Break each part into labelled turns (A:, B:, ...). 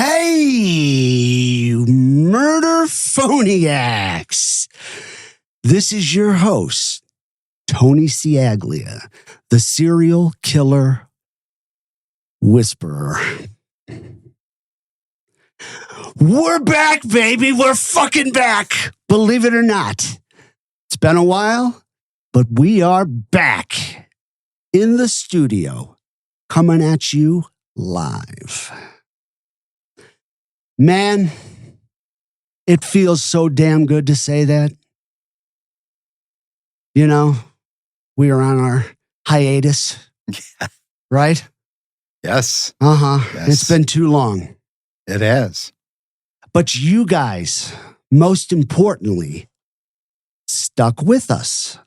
A: Hey, murder phoniacs. This is your host, Tony Ciaglia, the serial killer whisperer. We're back, baby. We're fucking back. Believe it or not. It's been a while, but we are back in the studio, coming at you live. Man, it feels so damn good to say that. You know, we are on our hiatus, right?
B: Yes.
A: Yes. It's been too long.
B: It has.
A: But you guys, most importantly, stuck with us.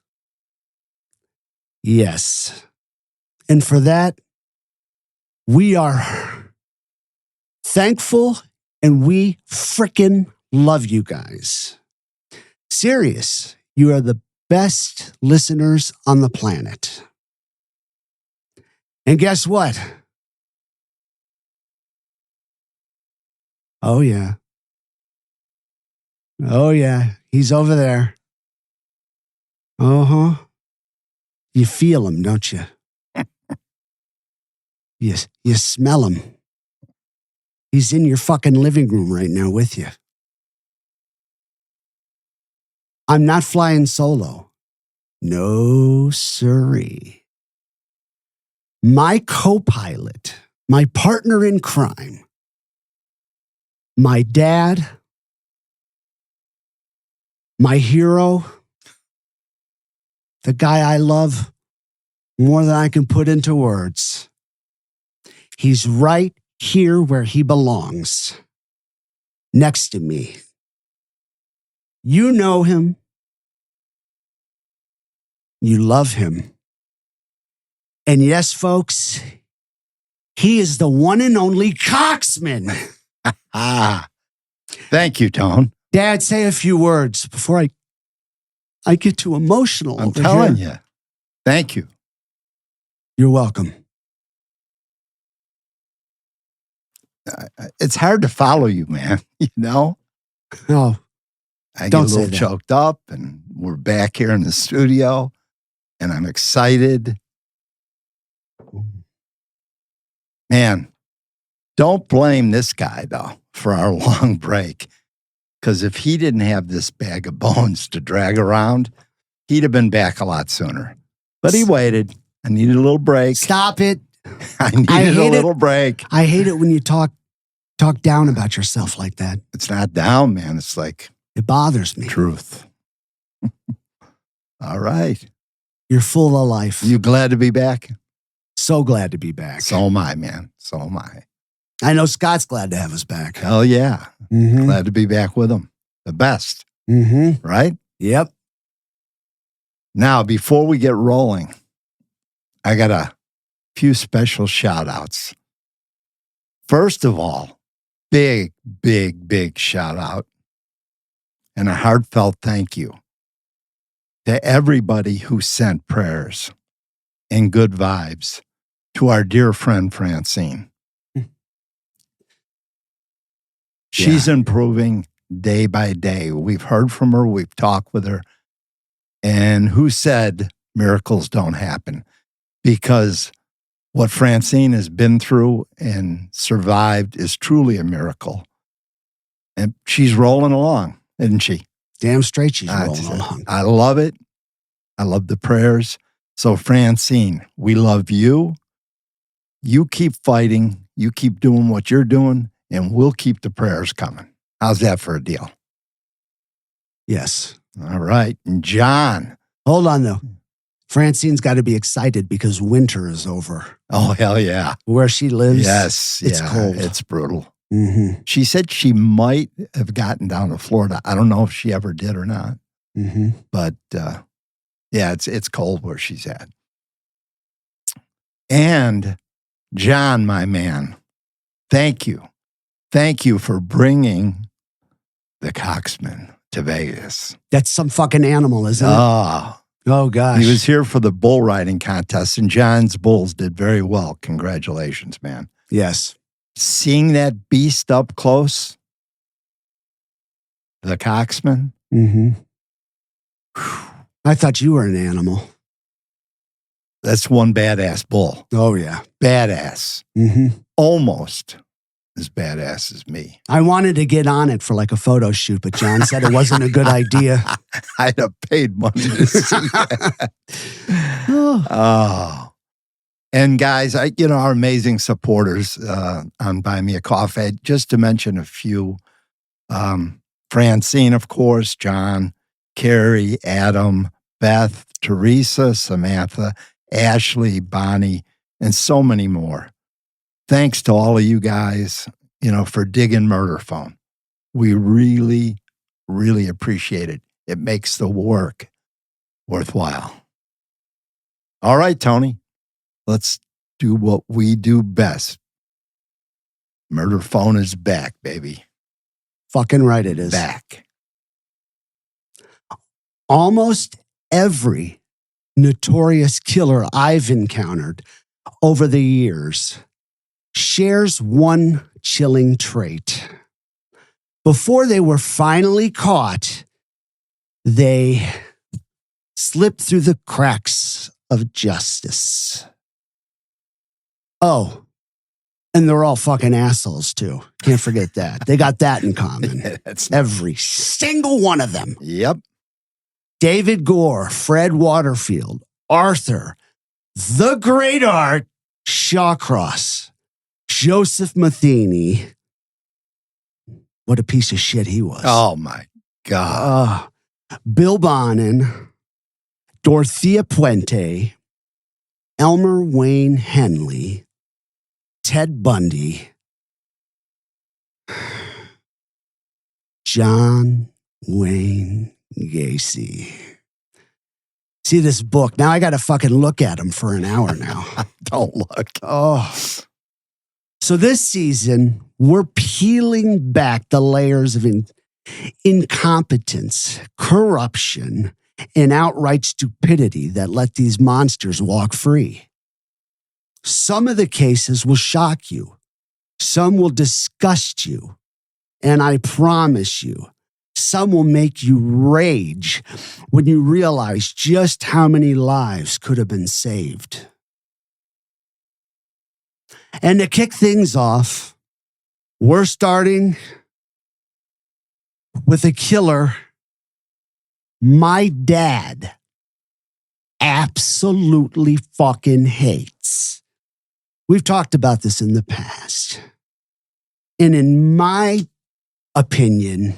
A: Yes. And for that, we are thankful and we frickin' love you guys. Serious, you are the best listeners on the planet. And guess what? Oh, yeah. Oh, yeah. He's over there. Uh-huh. You feel him, don't you? You smell him. He's in your fucking living room right now with you. I'm not flying solo. No, sirree. My co-pilot, my partner in crime, my dad, my hero, the guy I love more than I can put into words. He's right here where he belongs, next to me. You know him. You love him. And yes, folks, he is the one and only Coxman.
B: Thank you, Tone.
A: Dad, say a few words before I get too emotional.
B: I'm telling you. Thank you.
A: You're welcome.
B: It's hard to follow you, man. You know?
A: Oh,
B: I get a little choked up, and we're back here in the studio, and I'm excited. Man, don't blame this guy, though, for our long break. Because if he didn't have this bag of bones to drag around, he'd have been back a lot sooner. But he waited. I needed a little break.
A: Stop it.
B: I needed a little break.
A: I hate it when you talk down about yourself like that.
B: It's not down, man. It's like...
A: It bothers me.
B: Truth. All right.
A: You're full of life.
B: You glad to be back?
A: So glad to be back.
B: So am I, man. So am I.
A: I know Scott's glad to have us back.
B: Hell yeah.
A: Mm-hmm.
B: Glad to be back with him. The best.
A: Mm-hmm.
B: Right?
A: Yep.
B: Now, before we get rolling, I got a few special shout outs. First of all, big shout out and a heartfelt thank you to everybody who sent prayers and good vibes to our dear friend Francine. She's improving day by day. We've heard from her. We've talked with her. And who said miracles don't happen? Because what Francine has been through and survived is truly a miracle. And she's rolling along, isn't she?
A: Damn straight she's rolling along.
B: I love it. I love the prayers. So Francine, we love you. You keep fighting. You keep doing what you're doing, and we'll keep the prayers coming. How's that for a deal?
A: Yes.
B: All right. And John.
A: Hold on, though. Francine's got to be excited because winter is over.
B: Oh, hell yeah.
A: Where she lives,
B: yes,
A: it's cold.
B: It's brutal.
A: Mm-hmm.
B: She said she might have gotten down to Florida. I don't know if she ever did or not.
A: Mm-hmm.
B: But, yeah, it's cold where she's at. And John, my man, thank you. Thank you for bringing the Coxman to Vegas.
A: That's some fucking animal, isn't it? Oh, gosh.
B: He was here for the bull riding contest, and John's bulls did very well. Congratulations, man.
A: Yes.
B: seeing that beast up close, the Coxman.
A: Mm-hmm. I thought you were an animal.
B: That's one badass bull.
A: Oh, yeah.
B: Badass.
A: Mm-hmm.
B: Almost as badass as me.
A: I wanted to get on it for like a photo shoot, but John said it wasn't a good idea.
B: I'd have paid money to see that. Oh. And guys, our amazing supporters on Buy Me a Coffee, just to mention a few, Francine, of course, John, Carrie, Adam, Beth, Teresa, Samantha, Ashley, Bonnie, and so many more. Thanks to all of you guys, for digging Murder Phone. We really, really appreciate it. It makes the work worthwhile. All right, Tony, let's do what we do best. Murder Phone is back, baby.
A: Fucking right it is.
B: Back.
A: Almost every notorious killer I've encountered over the years shares one chilling trait. Before they were finally caught, they slipped through the cracks of justice. Oh, and they're all fucking assholes too. Can't forget that. They got that in common. Every single one of them.
B: Yep.
A: David Gore, Fred Waterfield, Arthur, the great Art Shawcross, Joseph Matheny. What a piece of shit he was.
B: Oh, my God.
A: Bill Bonin, Dorothea Puente, Elmer Wayne Henley, Ted Bundy, John Wayne Gacy. See this book. Now I got to fucking look at him for an hour now.
B: Don't look.
A: Oh. So this season, we're peeling back the layers of incompetence, corruption, and outright stupidity that let these monsters walk free. Some of the cases will shock you. Some will disgust you. And I promise you, some will make you rage when you realize just how many lives could have been saved. And to kick things off, we're starting with a killer my dad absolutely fucking hates. We've talked about this in the past. And in my opinion,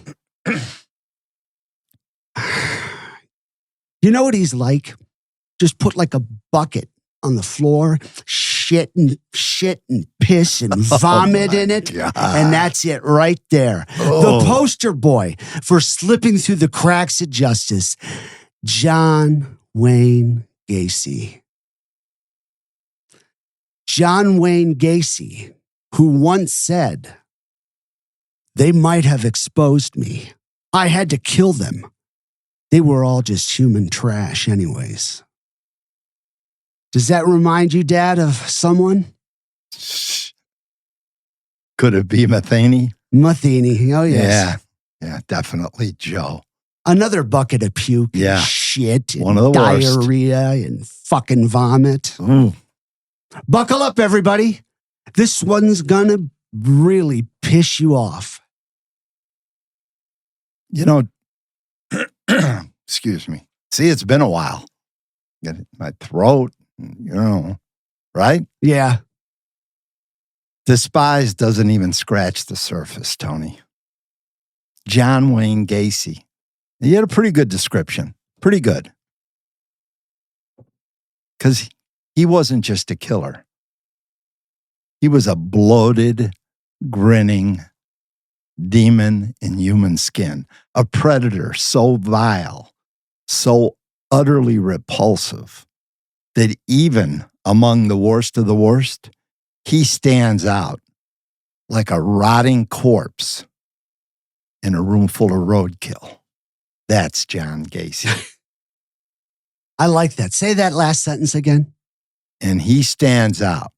A: you know what he's like? Just put like a bucket on the floor, shit and piss and vomit in it.
B: God.
A: And that's it right there.
B: Oh.
A: The poster boy for slipping through the cracks of justice, John Wayne Gacy. John Wayne Gacy, who once said, "They might have exposed me. I had to kill them. They were all just human trash anyways." Does that remind you, Dad, of someone?
B: Could it be Matheny?
A: Matheny, oh yes.
B: Yeah, definitely Joe.
A: Another bucket of puke,
B: Yeah.
A: and shit, and
B: One of the worst.
A: diarrhea, and fucking vomit.
B: Ooh.
A: Buckle up, everybody. This one's gonna really piss you off.
B: Excuse me. See, it's been a while. Got it in my throat, right?
A: Yeah.
B: Despise doesn't even scratch the surface, Tony. John Wayne Gacy. He had a pretty good description. Pretty good. Because he wasn't just a killer. He was a bloated, grinning demon in human skin. A predator so vile, so utterly repulsive, that even among the worst of the worst, he stands out like a rotting corpse in a room full of roadkill. That's John Gacy.
A: I like that. Say that last sentence again.
B: And he stands out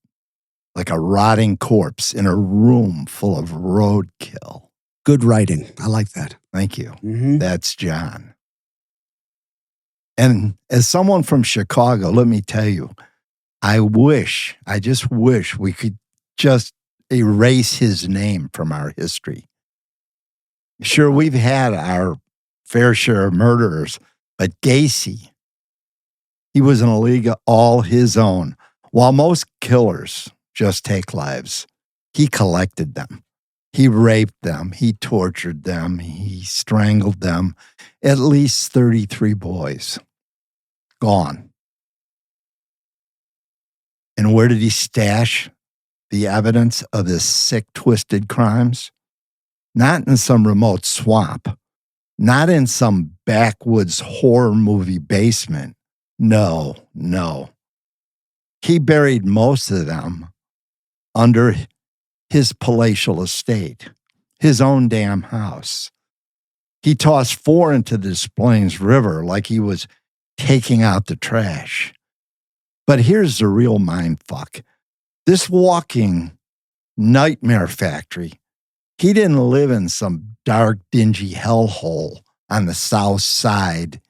B: like a rotting corpse in a room full of roadkill.
A: Good writing. I like that.
B: Thank you.
A: Mm-hmm.
B: That's John. And as someone from Chicago, let me tell you, I just wish we could just erase his name from our history. Sure, we've had our fair share of murderers, but Gacy, he was in a league all his own. While most killers just take lives, he collected them. He raped them. He tortured them. He strangled them. At least 33 boys. Gone. And where did he stash the evidence of his sick, twisted crimes? Not in some remote swamp. Not in some backwoods horror movie basement. No. He buried most of them under his palatial estate, his own damn house. He tossed 4 into the Des Plaines River like he was taking out the trash. But here's the real mindfuck. This walking nightmare factory, he didn't live in some dark, dingy hellhole on the south side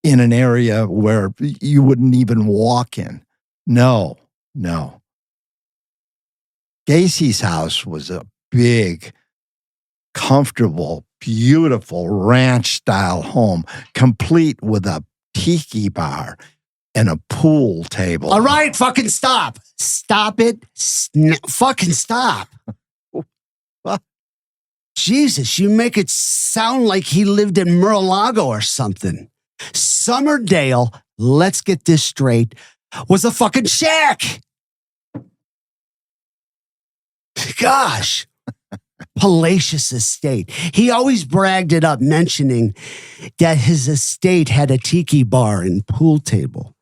B: in an area where you wouldn't even walk in. No. Gacy's house was a big, comfortable, beautiful ranch-style home, complete with a tiki bar and a pool table.
A: All right, fucking stop. Stop it. Fucking stop.
B: What?
A: Jesus, you make it sound like he lived in Mar-a-Lago or something. Summerdale, let's get this straight, was a fucking shack. Gosh. Palatial estate. He always bragged it up, mentioning that his estate had a tiki bar and pool table.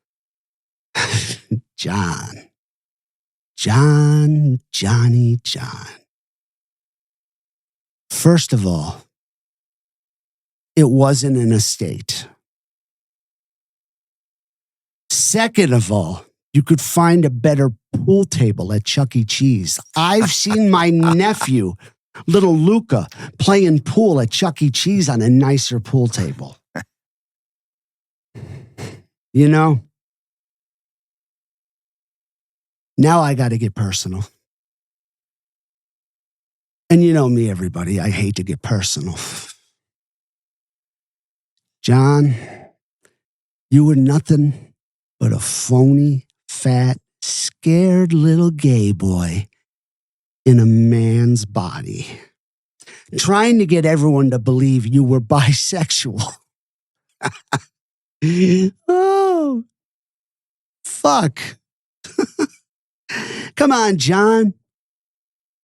A: Johnny. First of all, it wasn't an estate. Second of all, you could find a better pool table at Chuck E. Cheese. I've seen my nephew, little Luca, playing pool at Chuck E. Cheese on a nicer pool table. You know? Now I got to get personal. And you know me, everybody, I hate to get personal. John, you were nothing but a phony, fat, scared little gay boy in a man's body, trying to get everyone to believe you were bisexual. Oh, fuck. Come on, John.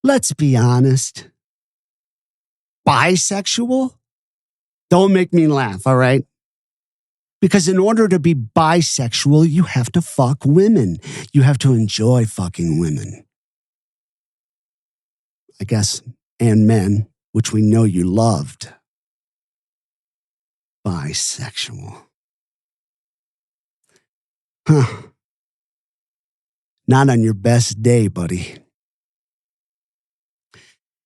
A: Let's be honest. Bisexual? Don't make me laugh, all right? Because in order to be bisexual, you have to fuck women. You have to enjoy fucking women. I guess, and men, which we know you loved. Bisexual. Huh. Not on your best day, buddy.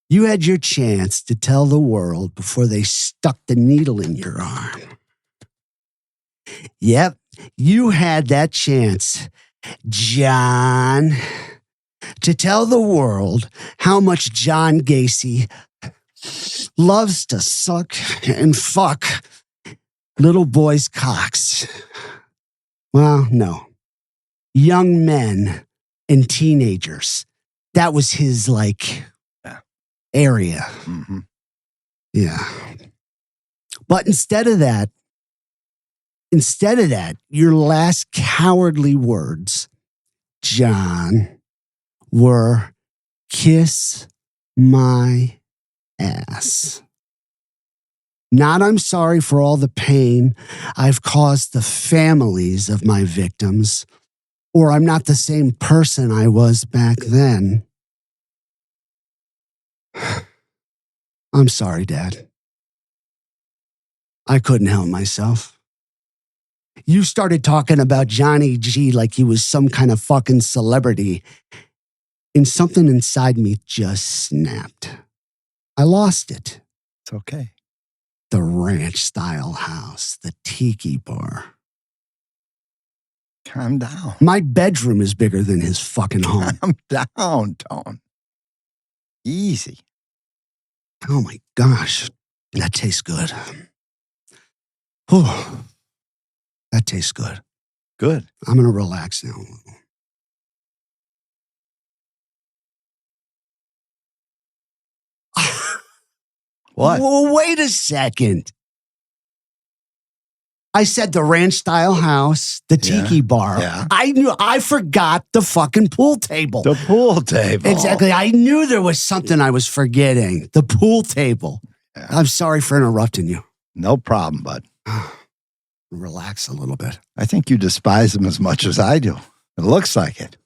A: You had your chance to tell the world before they stuck the needle in your arm. Yep, you had that chance, John, to tell the world how much John Gacy loves to suck and fuck little boys' cocks. Well, no. Young men and teenagers. That was his, area.
B: Mm-hmm.
A: Yeah. But instead of that, your last cowardly words, John, were kiss my ass. Not I'm sorry for all the pain I've caused the families of my victims, or I'm not the same person I was back then. I'm sorry, Dad. I couldn't help myself. You started talking about Johnny G like he was some kind of fucking celebrity. And something inside me just snapped. I lost it.
B: It's okay.
A: The ranch-style house, the tiki bar.
B: Calm down.
A: My bedroom is bigger than his fucking home.
B: Calm down, Tone. Easy.
A: Oh my gosh, that tastes good. Whew. That tastes good.
B: Good.
A: I'm going to relax now.
B: What?
A: Well, wait a second. I said the ranch-style house, the tiki bar.
B: Yeah.
A: I forgot the fucking pool table.
B: The pool table.
A: Exactly. I knew there was something I was forgetting. The pool table.
B: Yeah.
A: I'm sorry for interrupting you.
B: No problem, bud.
A: Relax a little bit.
B: I think you despise him as much as I do. It looks like it.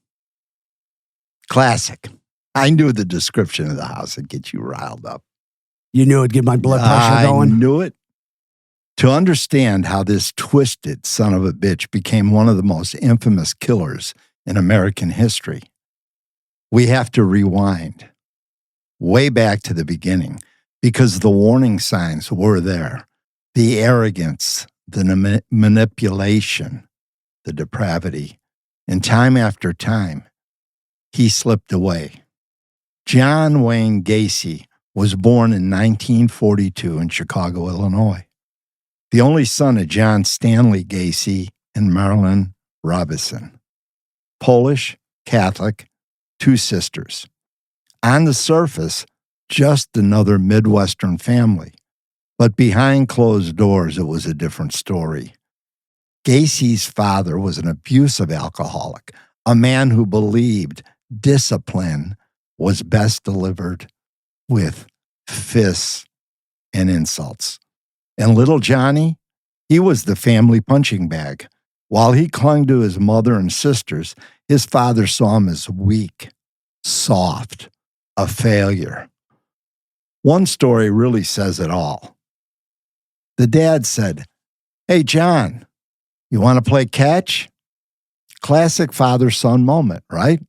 B: Classic. I knew the description of the house would get you riled up.
A: You knew it'd get my blood pressure going?
B: I knew it. To understand how this twisted son of a bitch became one of the most infamous killers in American history, we have to rewind way back to the beginning, because the warning signs were there. The arrogance, the manipulation, the depravity. And time after time, he slipped away. John Wayne Gacy was born in 1942 in Chicago, Illinois. The only son of John Stanley Gacy and Marilyn Robison. Polish, Catholic, 2 sisters. On the surface, just another Midwestern family. But behind closed doors, it was a different story. Gacy's father was an abusive alcoholic, a man who believed discipline was best delivered with fists and insults. And little Johnny, he was the family punching bag. While he clung to his mother and sisters, his father saw him as weak, soft, a failure. One story really says it all. The dad said, "Hey, John, you want to play catch?" Classic father-son moment, right?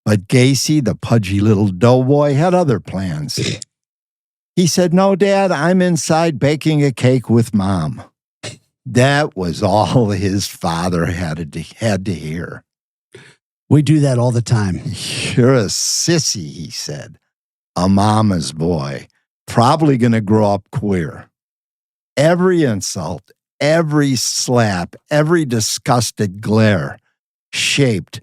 B: But Gacy, the pudgy little doughboy, had other plans. He said, "No, Dad, I'm inside baking a cake with Mom." That was all his father had to hear.
A: We do that all the time.
B: "You're a sissy," he said. "A mama's boy. Probably going to grow up queer." Every insult, every slap, every disgusted glare shaped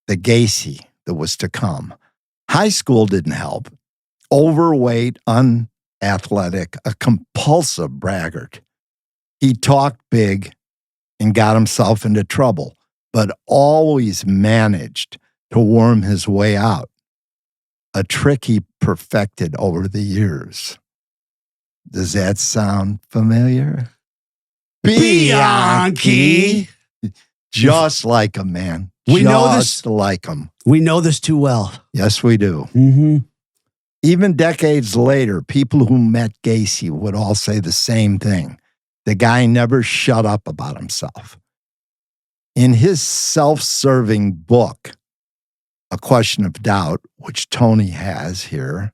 B: the Gacy that was to come. High school didn't help. Overweight, unathletic, a compulsive braggart. He talked big and got himself into trouble, but always managed to worm his way out. A trick he perfected over the years. Does that sound familiar?
A: Bianchi!
B: Just like him, man.
A: We know this.
B: Just like him.
A: We know this too well.
B: Yes, we do.
A: Mm-hmm.
B: Even decades later, people who met Gacy would all say the same thing. The guy never shut up about himself. In his self-serving book, A Question of Doubt, which Tony has here,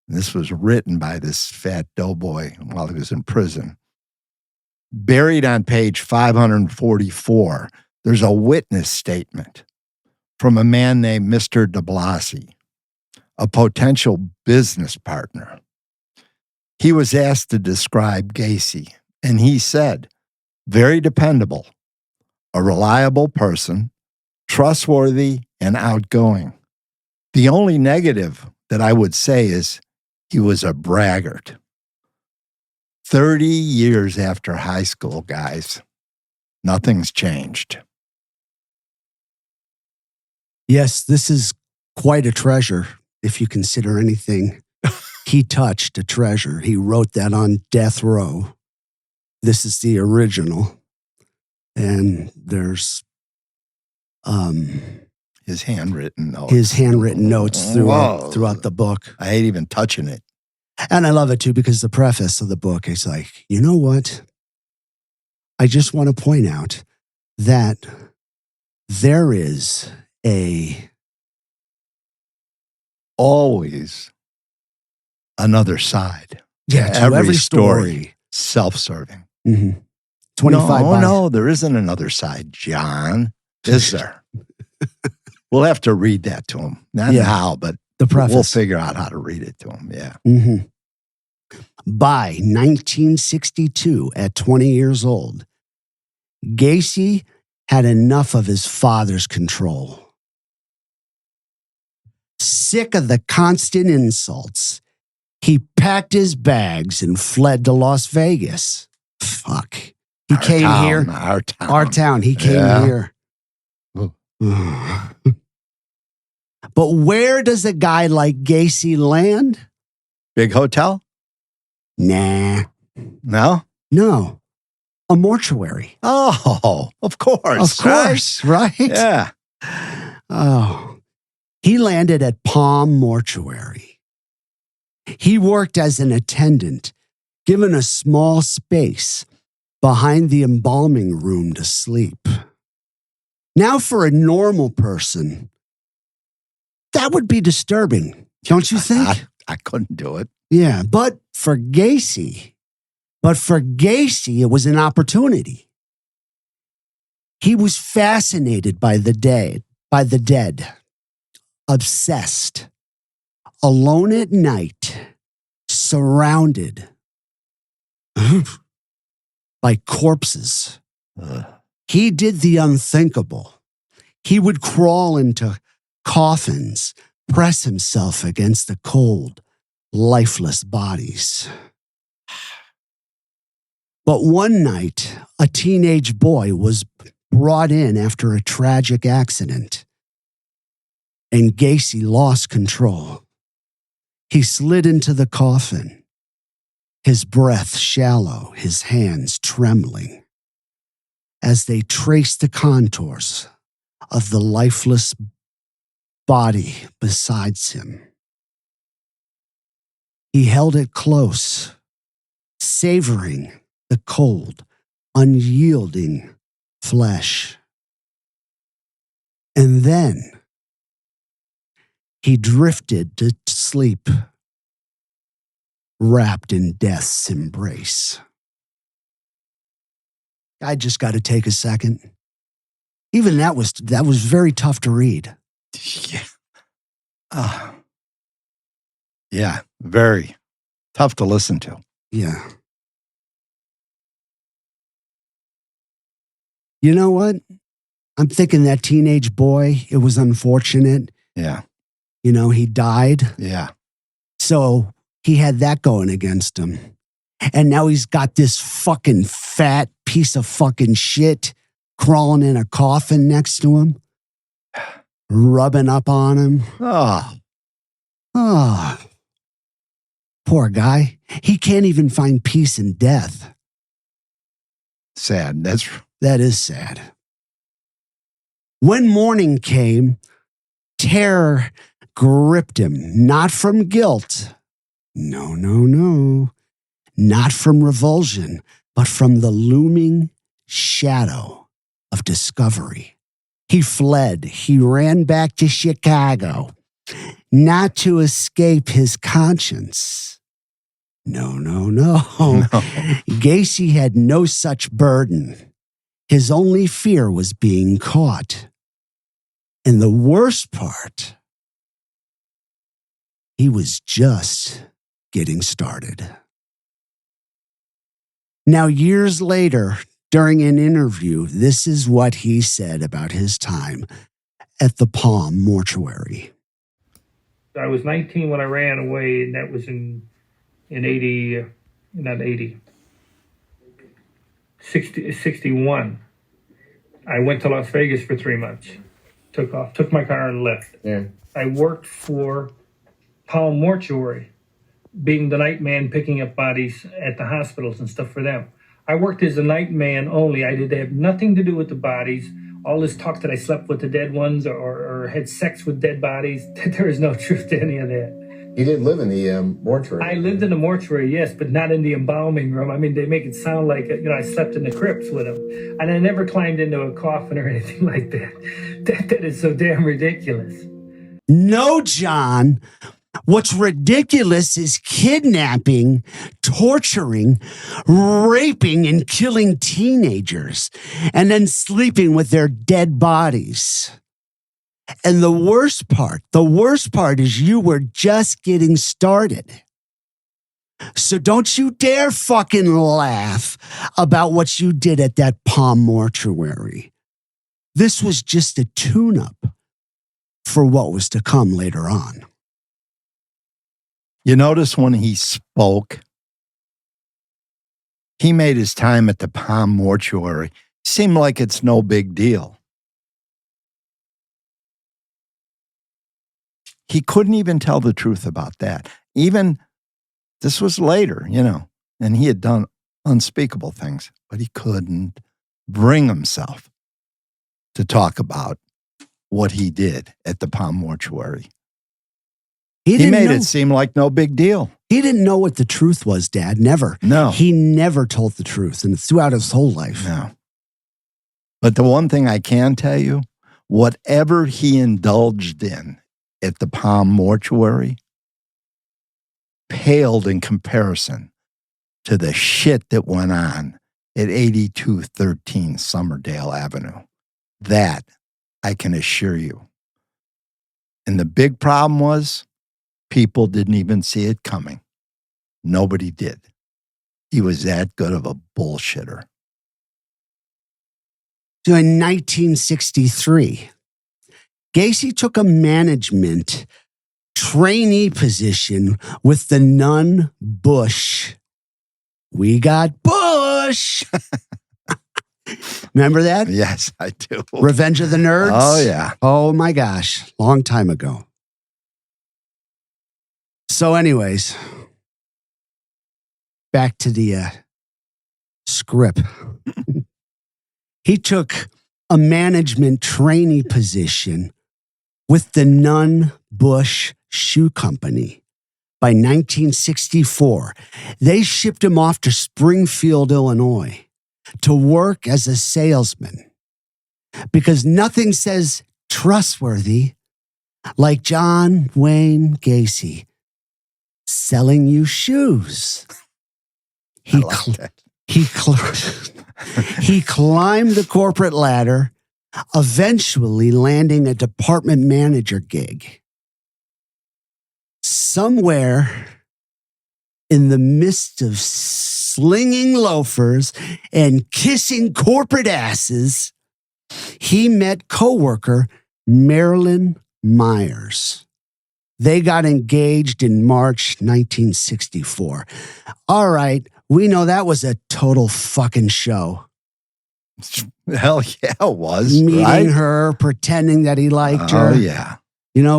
B: and this was written by this fat doughboy while he was in prison, buried on page 544, there's a witness statement from a man named Mr. de Blasi, a potential business partner. He was asked to describe Gacy, and he said, "Very dependable, a reliable person, trustworthy and outgoing. The only negative that I would say is he was a braggart." 30 years after high school, guys, nothing's changed.
A: Yes, this is quite a treasure, if you consider anything he touched a treasure. He wrote that on death row. This is the original. And there's
B: His handwritten notes.
A: his handwritten notes throughout the book.
B: I hate even touching it.
A: And I love it too, because the preface of the book is like, you know what? I just want to point out that there is
B: always another side.
A: To every story.
B: Self-serving.
A: Mm-hmm. 25
B: No, there isn't another side, John. Is there? We'll have to read that to him. Not now, but
A: the preface.
B: We'll figure out how to read it to him. Yeah.
A: Mm-hmm. By 1962, at 20 years old, Gacy had enough of his father's control. Sick of the constant insults, he packed his bags and fled to Las Vegas. Fuck. He came here. Our town. He came here. But where does a guy like Gacy land?
B: Big hotel?
A: Nah.
B: No?
A: No. A mortuary.
B: Oh, of course.
A: Of course, right?
B: Yeah.
A: Oh. He landed at Palm Mortuary. He worked as an attendant, given a small space behind the embalming room to sleep. Now, for a normal person, that would be disturbing, don't you think?
B: I couldn't do it.
A: Yeah, but for Gacy, it was an opportunity. He was fascinated by the dead, obsessed, alone at night, surrounded by corpses. He did the unthinkable. He would crawl into coffins, press himself against the cold, lifeless bodies. But one night, a teenage boy was brought in after a tragic accident, and Gacy lost control. He slid into the coffin, his breath shallow, his hands trembling, as they traced the contours of the lifeless body beside him. He held it close, savoring the cold, unyielding flesh. And then he drifted to sleep, wrapped in death's embrace. I just got to take a second. Even that was very tough to read.
B: Yeah. Yeah, very tough to listen to.
A: Yeah. You know what? I'm thinking that teenage boy, it was unfortunate.
B: Yeah.
A: You know, he died.
B: Yeah.
A: So he had that going against him. And now he's got this fucking fat piece of fucking shit crawling in a coffin next to him, rubbing up on him. Oh, poor guy. He can't even find peace in death.
B: Sad.
A: That is sad. When morning came, terror gripped him, not from guilt. No. Not from revulsion, but from the looming shadow of discovery. He fled. He ran back to Chicago, not to escape his conscience. No. Gacy had no such burden. His only fear was being caught. And the worst part, he was just getting started. Now, years later, during an interview, this is what he said about his time at the Palm Mortuary.
C: I was 19 when I ran away, and that was in 61. I went to Las Vegas for 3 months. Took my car and left.
D: Yeah.
C: I worked for Palm Mortuary, being the night man, picking up bodies at the hospitals and stuff for them. I worked as a night man only. I did have nothing to do with the bodies. All this talk that I slept with the dead ones or had sex with dead bodies, there is no truth to any of that.
D: He didn't live in the mortuary.
C: I lived in the mortuary, yes, but not in the embalming room. I mean, they make it sound like, I slept in the crypts with him. And I never climbed into a coffin or anything like that. That is so damn ridiculous.
A: No, John. What's ridiculous is kidnapping, torturing, raping, and killing teenagers, and then sleeping with their dead bodies. And the worst part is you were just getting started. So don't you dare fucking laugh about what you did at that Palm mortuary. This was just a tune-up for what was to come later on.
B: You notice when he spoke, he made his time at the Palm mortuary seem like it's no big deal. He couldn't even tell the truth about that. Even, this was later, and he had done unspeakable things, but he couldn't bring himself to talk about what he did at the Palm mortuary. He made it seem like no big deal.
A: He didn't know what the truth was, Dad. Never.
B: No.
A: He never told the truth, and throughout his whole life.
B: No. But the one thing I can tell you, whatever he indulged in at the Palm mortuary paled in comparison to the shit that went on at 8213 Summerdale Avenue. That I can assure you. And the big problem was people didn't even see it coming. Nobody did. He was that good of a bullshitter.
A: So in 1963, Gacy took a management trainee position with the nun Bush. We got Bush. Remember that?
B: Yes, I do.
A: Revenge of the Nerds?
B: Oh, yeah.
A: Oh, my gosh. Long time ago. So anyways, back to the script. He took a management trainee position with the Nun Bush Shoe Company. By 1964, they shipped him off to Springfield, Illinois, to work as a salesman. Because nothing says trustworthy like John Wayne Gacy selling you shoes. He climbed the corporate ladder, eventually landing a department manager gig. Somewhere in the midst of slinging loafers and kissing corporate asses, he met coworker Marilyn Myers. They got engaged in March 1964. All right, we know that was a total fucking show.
B: Hell yeah, it was.
A: Meeting her, pretending that he liked her.
B: Oh, yeah.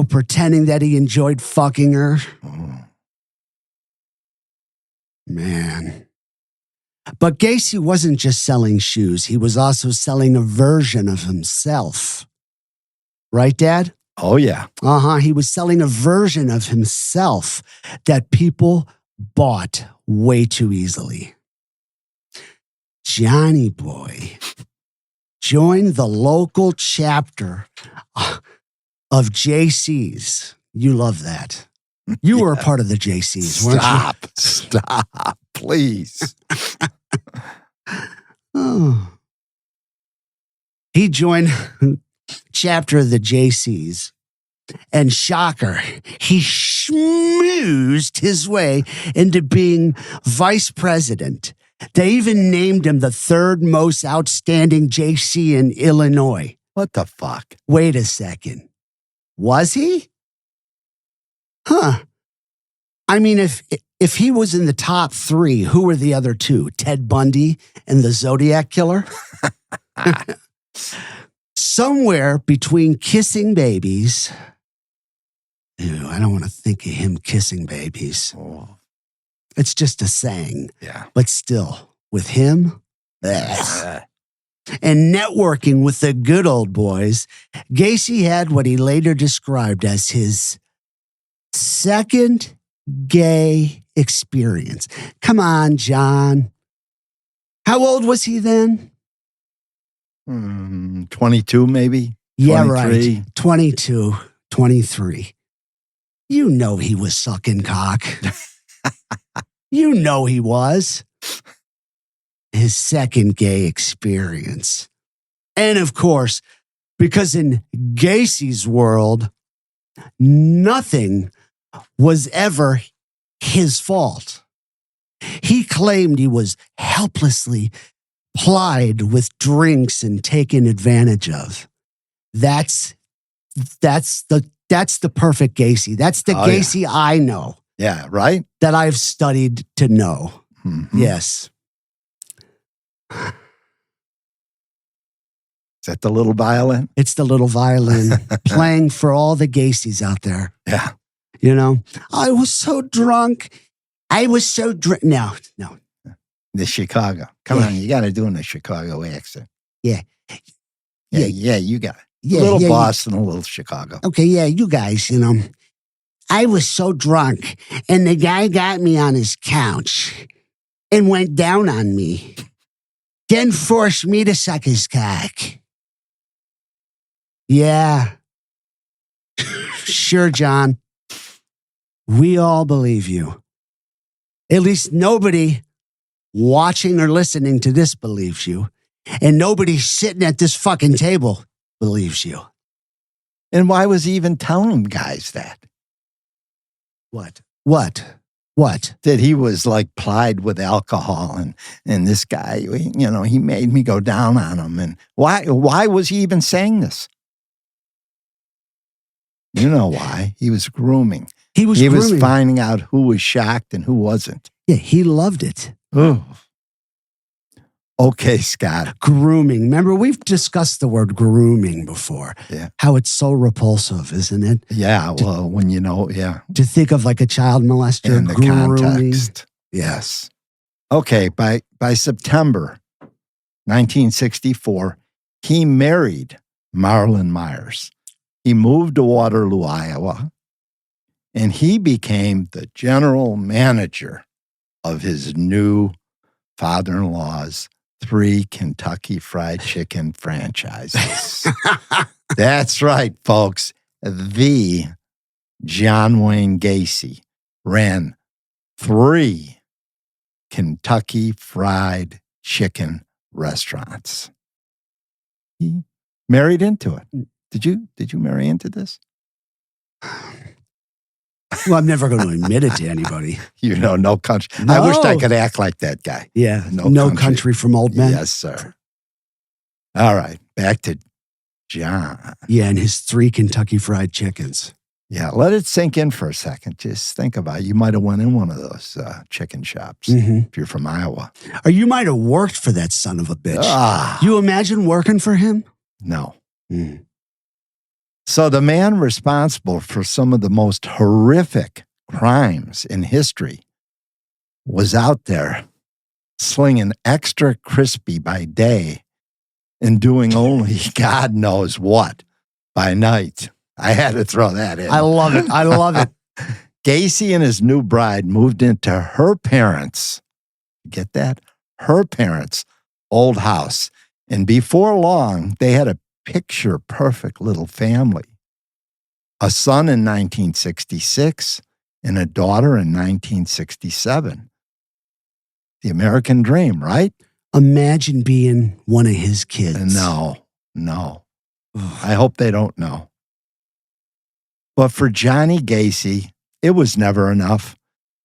A: Pretending that he enjoyed fucking her.
B: Oh.
A: Man. But Gacy wasn't just selling shoes. He was also selling a version of himself. Right, Dad?
B: Oh, yeah.
A: He was selling a version of himself that people bought way too easily. Johnny Boy joined the local chapter of JC's. You love that. You were a part of the JC's, weren't you?
B: Stop, please.
A: Oh. He joined chapter of the JC's, and shocker, he schmoozed his way into being vice president. They even named him the third most outstanding JC in Illinois.
B: What the fuck?
A: Wait a second. Was he? Huh. I mean, if he was in the top three, who were the other two? Ted Bundy and the Zodiac Killer? Somewhere between kissing babies. Ew, I don't want to think of him kissing babies.
B: Oh.
A: It's just a saying.
B: Yeah.
A: But still, with him, and networking with the good old boys, Gacy had what he later described as his second gay experience. Come on, John. How old was he then?
B: 22 maybe?
A: Yeah,
B: 23.
A: right. 22, 23. You know he was sucking cock. You know he was. His second gay experience. And of course, because in Gacy's world, nothing was ever his fault. He claimed he was helplessly plied with drinks and taken advantage of. That's the perfect Gacy. That's the Gacy I know.
B: Yeah, right?
A: That I've studied to know.
B: Mm-hmm.
A: Yes.
B: Is that the little violin?
A: It's the little violin playing for all the Gacys out there.
B: Yeah.
A: You know, I was so drunk. No.
B: The Chicago. Come on, you got to do in the Chicago accent.
A: Yeah,
B: you got it.
A: Yeah,
B: a little
A: yeah,
B: Boston, a little Chicago.
A: Okay, yeah, you guys, you know. I was so drunk, and the guy got me on his couch and went down on me, then forced me to suck his cock. Yeah. Sure, John. We all believe you. At least nobody watching or listening to this believes you. And nobody sitting at this fucking table believes you.
B: And why was he even telling guys that?
A: What?
B: That he was like plied with alcohol and this guy, you know, he made me go down on him. And why was he even saying this? You know why. He was grooming. He was finding out who was shocked and who wasn't.
A: Yeah, he loved it.
B: Oh. Okay, Scott.
A: Grooming. Remember, we've discussed the word grooming before.
B: Yeah.
A: How it's so repulsive, isn't it?
B: Yeah, well, when you know, yeah.
A: To think of like a child molester
B: In the
A: grooming.
B: context. Yes. Okay, by September 1964, he married Marlon Myers. He moved to Waterloo, Iowa, and he became the general manager of his new father-in-law's 3 Kentucky Fried Chicken franchises. That's right, folks. The John Wayne Gacy ran 3 Kentucky Fried Chicken restaurants. He married into it. Did you marry into this?
A: Well, I'm never going to admit it to anybody.
B: You know, no country.
A: No.
B: I wished I could act like that guy.
A: Yeah, no country from old men.
B: Yes, sir. All right, back to John.
A: Yeah, and his 3 Kentucky Fried Chickens.
B: Yeah, let it sink in for a second. Just think about it. You might have went in one of those chicken shops if you're from Iowa.
A: Or you might have worked for that son of a bitch. You imagine working for him?
B: No. So the man responsible for some of the most horrific crimes in history was out there slinging extra crispy by day and doing only God knows what by night. I had to throw that in.
A: I love it.
B: Gacy and his new bride moved into her parents', get that? Her parents' old house. And before long, they had a picture-perfect little family. A son in 1966 and a daughter in 1967. The American dream, right?
A: Imagine being one of his kids.
B: No. I hope they don't know. But for Johnny Gacy, it was never enough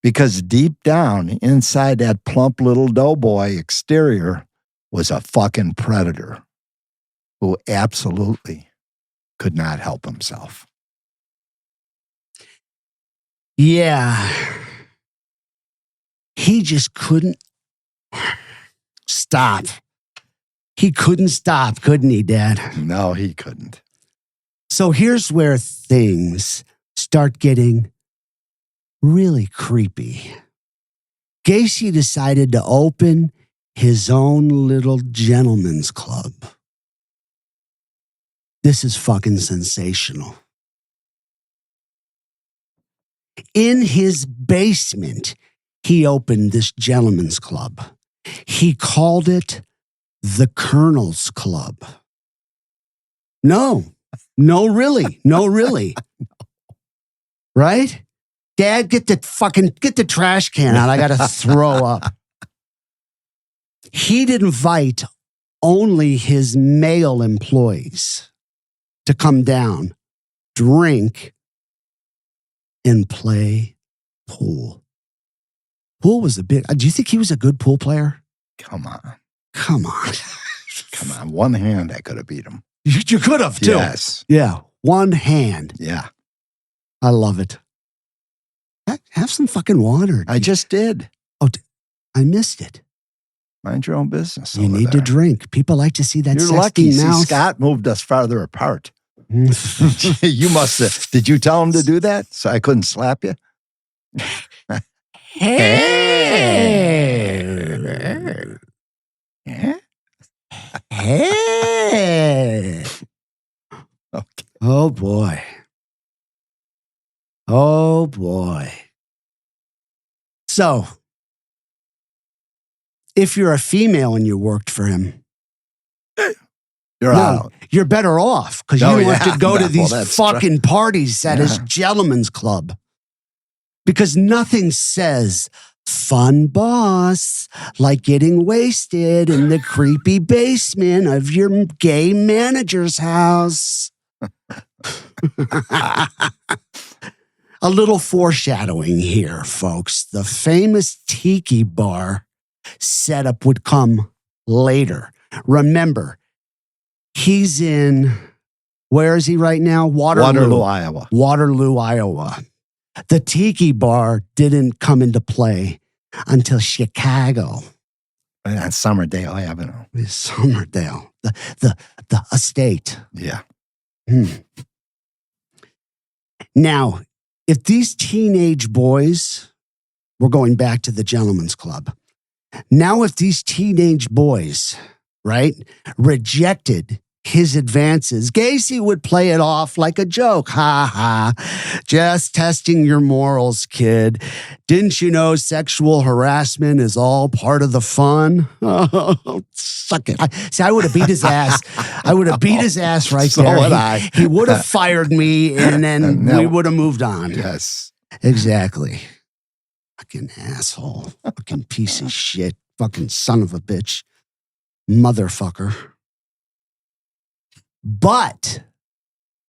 B: because deep down inside that plump little doughboy exterior was a fucking predator who absolutely could not help himself.
A: Yeah. He just couldn't stop. He couldn't stop, couldn't he, Dad?
B: No, he couldn't.
A: So here's where things start getting really creepy. Gacy decided to open his own little gentleman's club. This is fucking sensational. In his basement, he opened this gentleman's club. He called it the Colonel's Club. No, really. Right? Dad, get the trash can out. I got to throw up. He'd invite only his male employees to come down, drink, and play pool. Pool was do you think he was a good pool player?
B: Come on.
A: Come on.
B: Come on. One hand, I could have beat him.
A: You could have, too.
B: Yes.
A: Yeah. One hand.
B: Yeah.
A: I love it. Have some fucking water.
B: I just did.
A: Oh, I missed it.
B: Mind your own business.
A: You need to drink. People like to see that
B: You're
A: sexy
B: lucky.
A: mouth.
B: See, Scott moved us farther apart. You must have. Did you tell him to do that so I couldn't slap you?
A: Hey. Hey.
B: Okay.
A: Oh, boy. Oh, boy. So, if you're a female and you worked for him,
B: You're out.
A: you're better off because you don't have to go to these
B: that's
A: fucking parties at his gentleman's club. Because nothing says fun boss like getting wasted in the creepy basement of your gay manager's house. A little foreshadowing here, folks. The famous tiki bar setup would come later. Remember, he's in, where is he right now?
B: Waterloo, Iowa.
A: Waterloo, Iowa. The tiki bar didn't come into play until Chicago.
B: On Summerdale Avenue.
A: Summerdale, the estate.
B: Yeah.
A: Now, if these teenage boys, we're going back to the gentleman's club. Now, if these teenage boys, right, rejected his advances, Gacy would play it off like a joke. Ha ha. Just testing your morals, kid. Didn't you know sexual harassment is all part of the fun? Oh, suck it. I would have beat his ass. I would have beat his ass right
B: So
A: there.
B: would I.
A: He would have fired me and then we would have moved on.
B: Yes.
A: Exactly. Fucking asshole. Fucking piece of shit. Fucking son of a bitch. Motherfucker. But,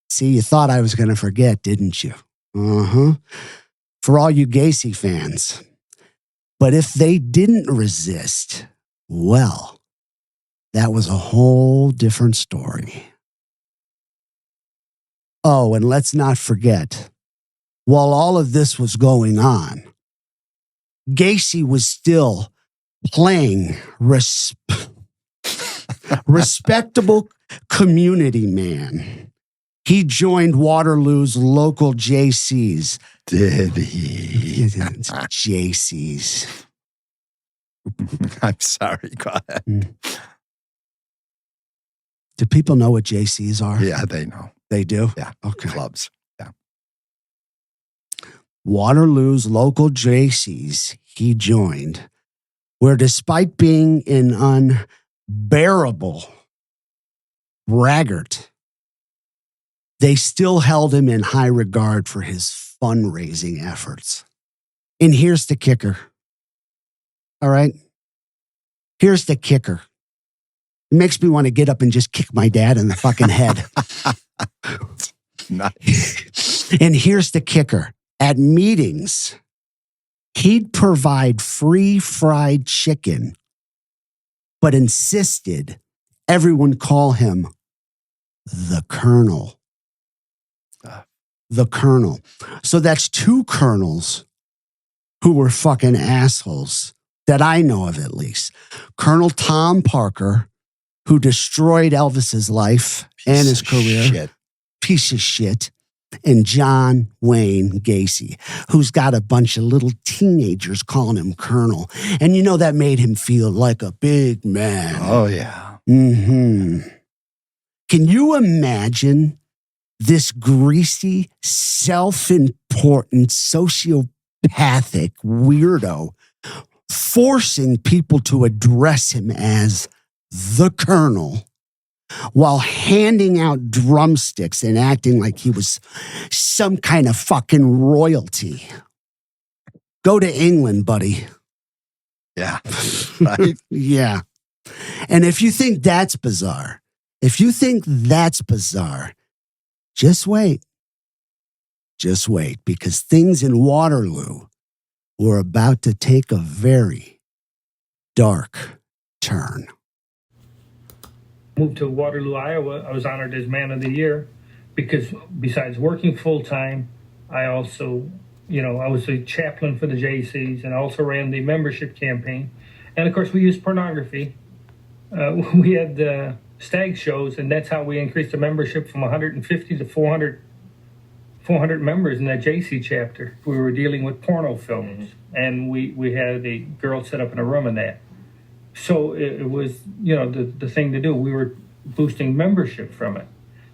A: see, you thought I was going to forget, didn't you? For all you Gacy fans. But if they didn't resist, well, that was a whole different story. Oh, and let's not forget, while all of this was going on, Gacy was still playing respectable community man. He joined Waterloo's local JCs.
B: Did he?
A: JCs.
B: I'm sorry. Go ahead.
A: Do people know what JCs are?
B: Yeah, they know.
A: They do?
B: Yeah.
A: Okay.
B: Clubs. Yeah.
A: Waterloo's local JCs he joined, where despite being an unbearable braggart, they still held him in high regard for his fundraising efforts. And here's the kicker. All right? Here's the kicker. It makes me want to get up and just kick my dad in the fucking head.
B: Nice.
A: And here's the kicker. At meetings, he'd provide free fried chicken, but insisted everyone call him the Colonel. The Colonel. So that's two colonels who were fucking assholes that I know of, at least. Colonel Tom Parker, who destroyed Elvis's life and his career.
B: Shit.
A: Piece of shit. And John Wayne Gacy, who's got a bunch of little teenagers calling him Colonel. And you know that made him feel like a big man.
B: Oh, yeah.
A: Can you imagine this greasy, self-important, sociopathic weirdo forcing people to address him as the Colonel while handing out drumsticks and acting like he was some kind of fucking royalty. Go to England, buddy.
B: Yeah. Right?
A: Yeah. And if you think that's bizarre, just wait. Just wait, because things in Waterloo were about to take a very dark turn.
C: Moved to Waterloo, Iowa. I was honored as Man of the Year because besides working full-time, I also, I was a chaplain for the JCs and also ran the membership campaign. And of course, we used pornography. We had stag shows, and that's how we increased the membership from 150 to 400 members in that JC chapter. We were dealing with porno films, and we had a girl set up in a room in that. So it was, the thing to do. We were boosting membership from it.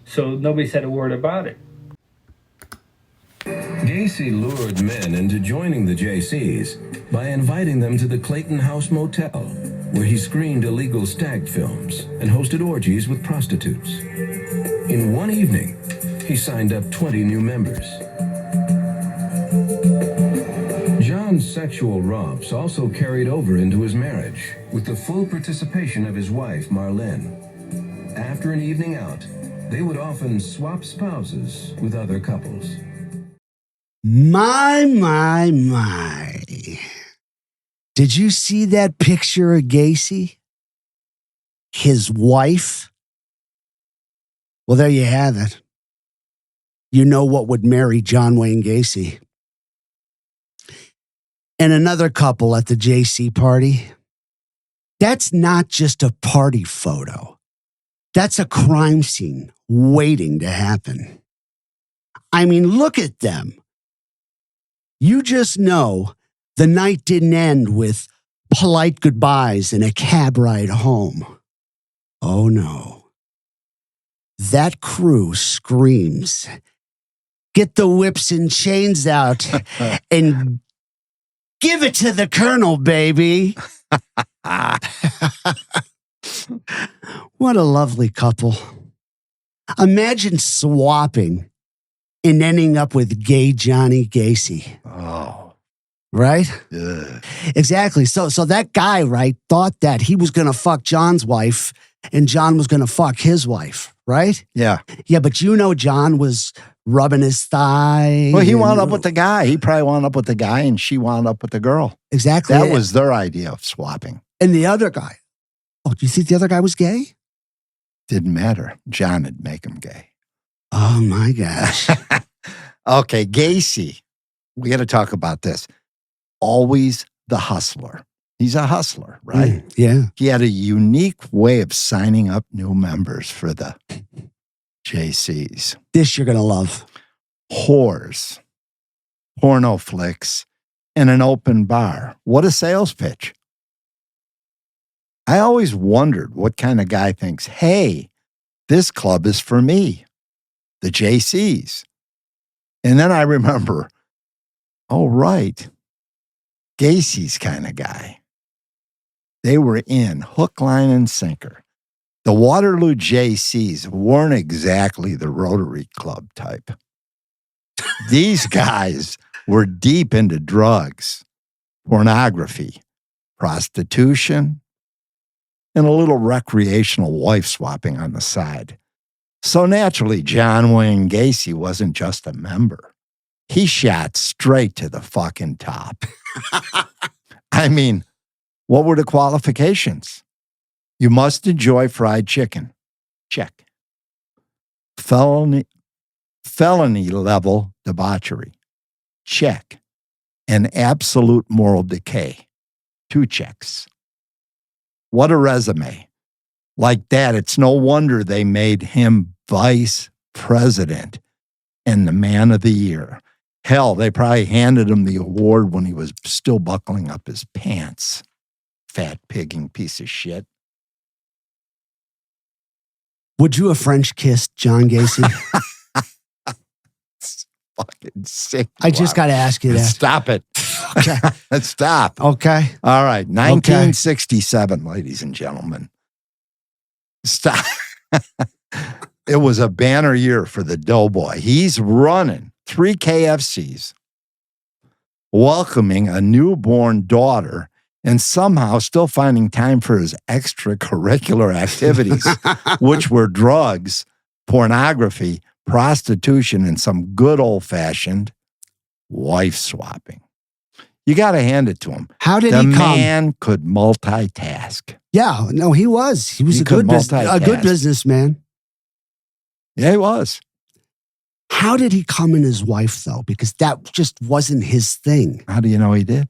C: So nobody said a word about it.
E: Gacy lured men into joining the JCs by inviting them to the Clayton House Motel, where he screened illegal stag films and hosted orgies with prostitutes. In one evening, he signed up 20 new members. John's sexual romps also carried over into his marriage, with the full participation of his wife, Marlene. After an evening out, they would often swap spouses with other couples.
A: My. Did you see that picture of Gacy? His wife? Well, there you have it. You know what would marry John Wayne Gacy. And another couple at the JC party. That's not just a party photo. That's a crime scene waiting to happen. I mean, look at them. You just know the night didn't end with polite goodbyes and a cab ride home. Oh no. That crew screams, "Get the whips and chains out and give it to the Colonel, baby." What a lovely couple. Imagine swapping and ending up with gay Johnny Gacy.
B: Oh.
A: Right?
B: Ugh.
A: Exactly. So that guy, right, thought that he was going to fuck John's wife and John was going to fuck his wife, right?
B: Yeah.
A: Yeah, but John was rubbing his thigh.
B: Well, he wound up with the guy. He probably wound up with the guy and she wound up with the girl.
A: Exactly.
B: That was their idea of swapping.
A: And the other guy. Oh, do you think the other guy was gay?
B: Didn't matter. John would make him gay.
A: Oh, my gosh.
B: Okay, Gacy. We got to talk about this. Always the hustler. He's a hustler, right?
A: Yeah.
B: He had a unique way of signing up new members for the JCs.
A: This you're going to love.
B: Whores, porno flicks, and an open bar. What a sales pitch. I always wondered what kind of guy thinks, hey, this club is for me, the JCs. And then I remember, oh, right, Gacy's kind of guy. They were in hook, line, and sinker. The Waterloo JCs weren't exactly the Rotary Club type. These guys were deep into drugs, pornography, prostitution, and a little recreational wife swapping on the side. So naturally, John Wayne Gacy wasn't just a member. He shot straight to the fucking top. I mean, what were the qualifications? You must enjoy fried chicken. Check. Felony level debauchery. Check. And absolute moral decay. 2 checks. What a resume. Like that, it's no wonder they made him vice president and the man of the year. Hell, they probably handed him the award when he was still buckling up his pants. Fat pigging piece of shit.
A: Would you have French kissed John Gacy?
B: fucking sick.
A: I just got to ask you that.
B: Stop it.
A: Okay.
B: Stop.
A: Okay.
B: All right. 1967, ladies and gentlemen. Stop. It was a banner year for the Doughboy. He's running 3 KFCs, welcoming a newborn daughter, and somehow still finding time for his extracurricular activities, which were drugs, pornography, prostitution, and some good old-fashioned wife swapping. You got to hand it to him.
A: How did
B: the
A: he come?
B: man could multitask.
A: Yeah, no, he was. He was
B: He
A: a
B: could
A: good businessman.
B: Yeah, he was.
A: How did he come in his wife, though? Because that just wasn't his thing.
B: How do you know he did?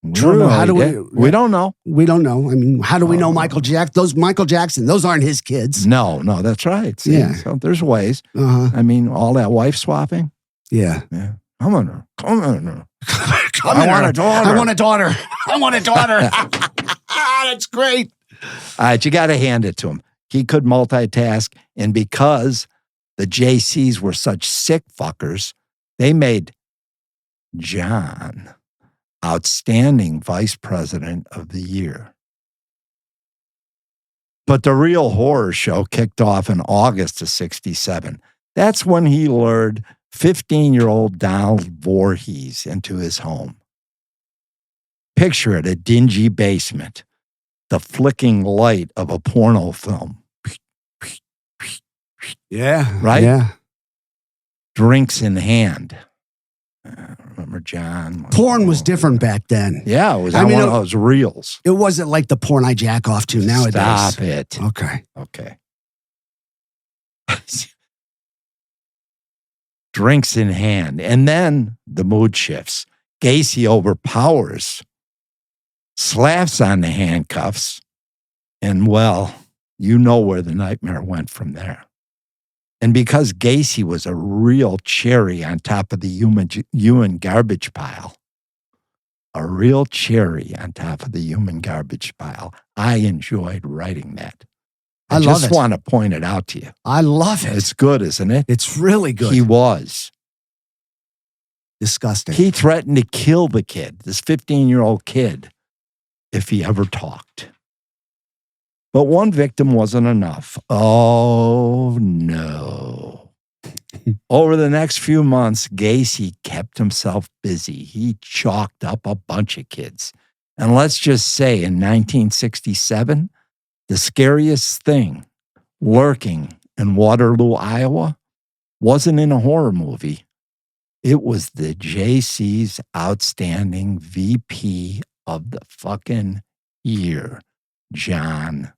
B: We
A: True.
B: don't know
A: How
B: he
A: do
B: did. We don't know.
A: We don't know. I mean, how do we know Michael Jackson? Those aren't his kids.
B: No, that's right. See,
A: Yeah.
B: So there's ways.
A: Uh-huh.
B: I mean, all that wife swapping.
A: Yeah.
B: Yeah. Come on.
A: I
B: want a daughter.
A: I want a daughter. I want a daughter. That's great.
B: All right, you got to hand it to him. He could multitask, and because the JCs were such sick fuckers, they made John outstanding vice president of the year. But the real horror show kicked off in August of 67. That's when he lured 15-year-old Donald Voorhees into his home. Picture it, a dingy basement, the flicking light of a porno film.
A: Yeah.
B: Right?
A: Yeah.
B: Drinks in hand. Remember John?
A: Porn was different back then.
B: Yeah, it was on one of those reels.
A: It wasn't like the porn I jack off to nowadays.
B: Stop it.
A: Okay.
B: Drinks in hand. And then the mood shifts. Gacy overpowers, slaps on the handcuffs, and well, you know where the nightmare went from there. And because Gacy was a real cherry on top of the human garbage pile, I enjoyed writing that. I just want to point it out to you.
A: I love it.
B: It's good, isn't it?
A: It's really good.
B: He was.
A: Disgusting.
B: He threatened to kill the kid, this 15-year-old kid, if he ever talked. But one victim wasn't enough. Oh, no. Over the next few months, Gacy kept himself busy. He chalked up a bunch of kids. And let's just say in 1967, the scariest thing lurking in Waterloo, Iowa, wasn't in a horror movie. It was the JC's outstanding VP of the fucking year, John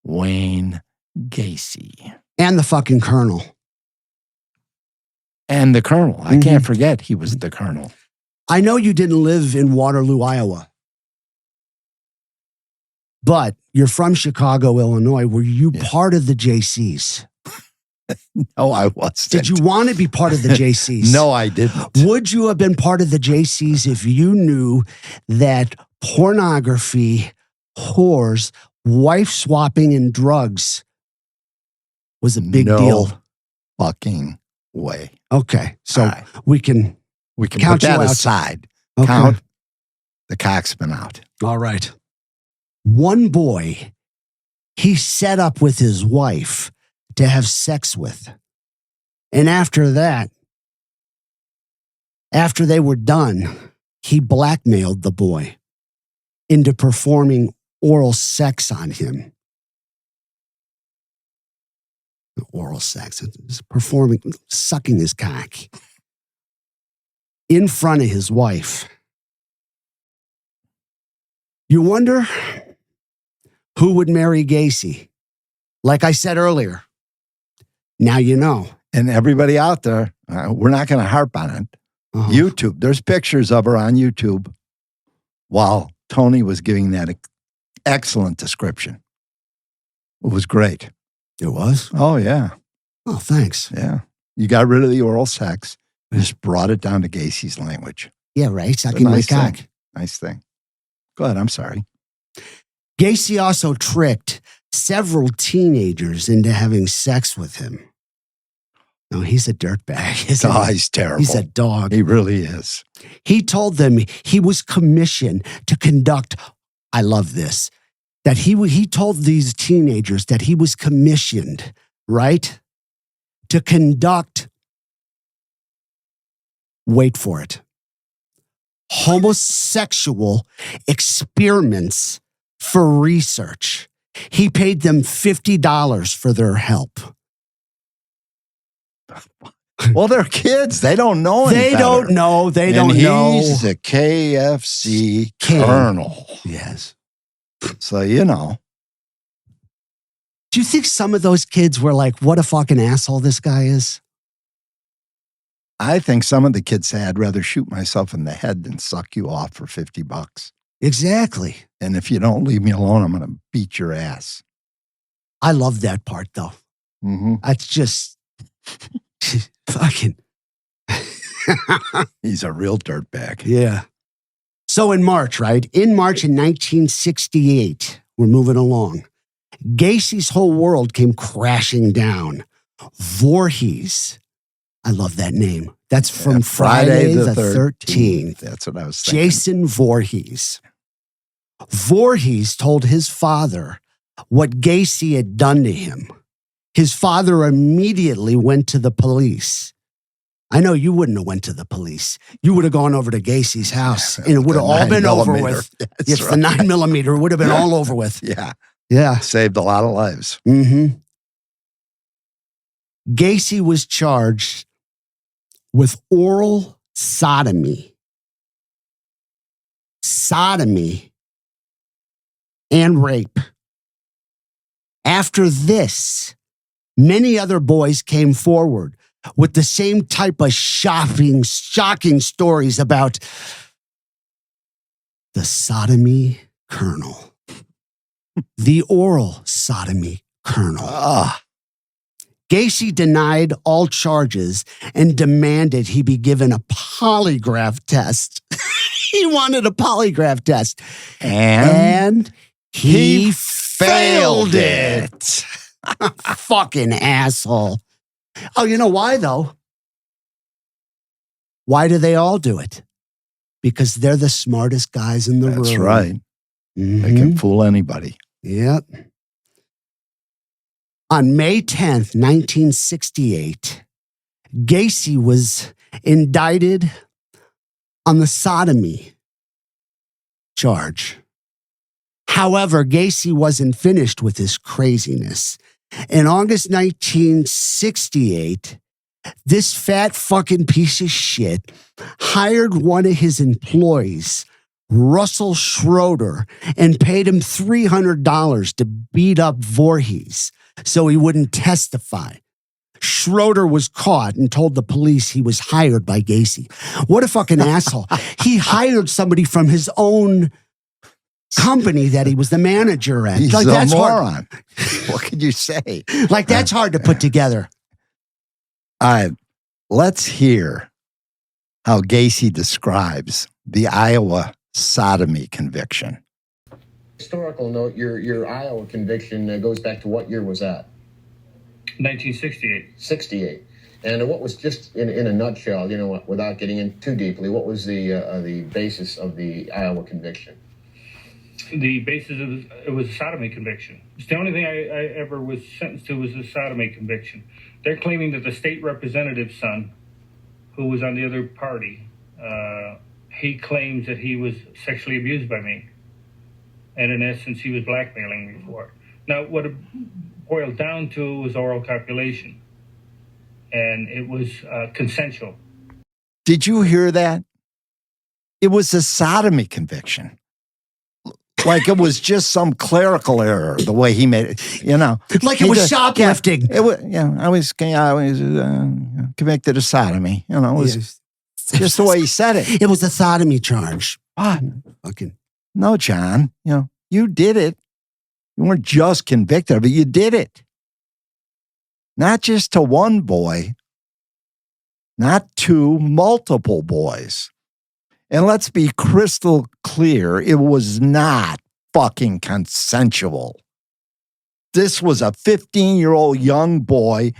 B: Wayne Gacy.
A: And the fucking colonel.
B: And the colonel. I can't forget he was the colonel.
A: I know you didn't live in Waterloo, Iowa. But you're from Chicago, Illinois. Were you part of the JCs?
B: No, I wasn't.
A: Did you want to be part of the JCs?
B: No, I didn't.
A: Would you have been part of the JCs if you knew that pornography, whores, wife swapping, and drugs was a big deal?
B: Fucking way.
A: Okay, so
B: right.
A: we can
B: put
A: count
B: that
A: you out.
B: aside.
A: Okay.
B: Count the cocksman out.
A: All right. One boy, he set up with his wife to have sex with. And after that, after they were done, he blackmailed the boy into performing oral sex on him. Oral sex, performing, sucking his cock in front of his wife. You wonder who would marry Gacy? Like I said earlier, now you know.
B: And everybody out there, we're not going to harp on it.
A: Uh-huh.
B: YouTube, there's pictures of her on YouTube while Tony was giving that excellent description. It was great.
A: It was?
B: Oh, yeah.
A: Oh, thanks.
B: Yeah. You got rid of the oral sex. Just brought it down to Gacy's language.
A: Yeah, right.
B: It's a
A: Sucking
B: nice
A: my cock.
B: thing. Nice thing. Go ahead. I'm sorry.
A: Gacy also tricked several teenagers into having sex with him. No, he's a dirtbag. Isn't he?
B: He's terrible.
A: He's a dog.
B: He really is.
A: He told them he was commissioned to conduct, I love this, that he told these teenagers that he was commissioned, right, to conduct, wait for it, homosexual experiments for research. He paid them $50 for their help.
B: Well, they're kids. They don't know any
A: They
B: better.
A: don't know. They
B: And
A: don't know.
B: He's a KFC
A: King.
B: colonel.
A: Yes.
B: So, you know.
A: Do you think some of those kids were like, what a fucking asshole this guy is?
B: I think some of the kids say, I'd rather shoot myself in the head than suck you off for $50.
A: Exactly.
B: And if you don't leave me alone, I'm going to beat your ass.
A: I love that part, though.
B: Mm-hmm.
A: That's just fucking.
B: He's a real dirtbag.
A: Yeah. So in March, right? In March in 1968, we're moving along. Gacy's whole world came crashing down. Voorhees. I love that name. That's from Friday the 13th.
B: That's what I was thinking.
A: Jason Voorhees. Voorhees told his father what Gacy had done to him. His father immediately went to the police. I know you wouldn't have went to the police. You would have gone over to Gacy's house and it would have all been over with. It's right. The 9mm. It would have been all over with.
B: Yeah.
A: Yeah.
B: Saved a lot of lives.
A: Mm-hmm. Gacy was charged with oral sodomy, and rape. After this, many other boys came forward with the same type of shocking stories about the sodomy colonel, the oral sodomy colonel. Gacy denied all charges and demanded he be given a polygraph test. He wanted a polygraph test. And he failed it. Fucking asshole. Oh, you know why, though? Why do they all do it? Because they're the smartest guys in the room.
B: That's right.
A: Mm-hmm.
B: They can fool anybody.
A: Yep. On May 10th, 1968, Gacy was indicted on the sodomy charge. However, Gacy wasn't finished with his craziness. In August 1968, this fat fucking piece of shit hired one of his employees, Russell Schroeder, and paid him $300 to beat up Voorhees so he wouldn't testify. Schroeder was caught and told the police he was hired by Gacy. What a fucking asshole. He hired somebody from his own company that he was the manager at.
B: He's
A: that's
B: a moron.
A: Hard.
B: What could you say?
A: That's hard to put together.
B: All right, let's hear how Gacy describes the Iowa sodomy conviction.
D: Historical note, your Iowa conviction goes back to what year was that?
C: 1968.
D: 68. And what was, just in a nutshell, without getting in too deeply, what was the basis of the Iowa conviction?
C: The basis of it was a sodomy conviction. It's the only thing I ever was sentenced to was a sodomy conviction. They're claiming that the state representative's son, who was on the other party, he claims that he was sexually abused by me. And in essence, he was blackmailing me for it. Now, what it boiled down to was oral copulation. And it was consensual.
B: Did you hear that? It was a sodomy conviction. Like it was just some clerical error, the way he made it,
A: Like it was shoplifting.
B: I was convicted of sodomy. It was just the way he said it.
A: It was a sodomy charge.
B: What?
A: Fucking.
B: No, John, you did it. You weren't just convicted of it, you did it. Not just to one boy, not two, multiple boys. And let's be crystal clear, it was not fucking consensual. This was a 15-year-old young boy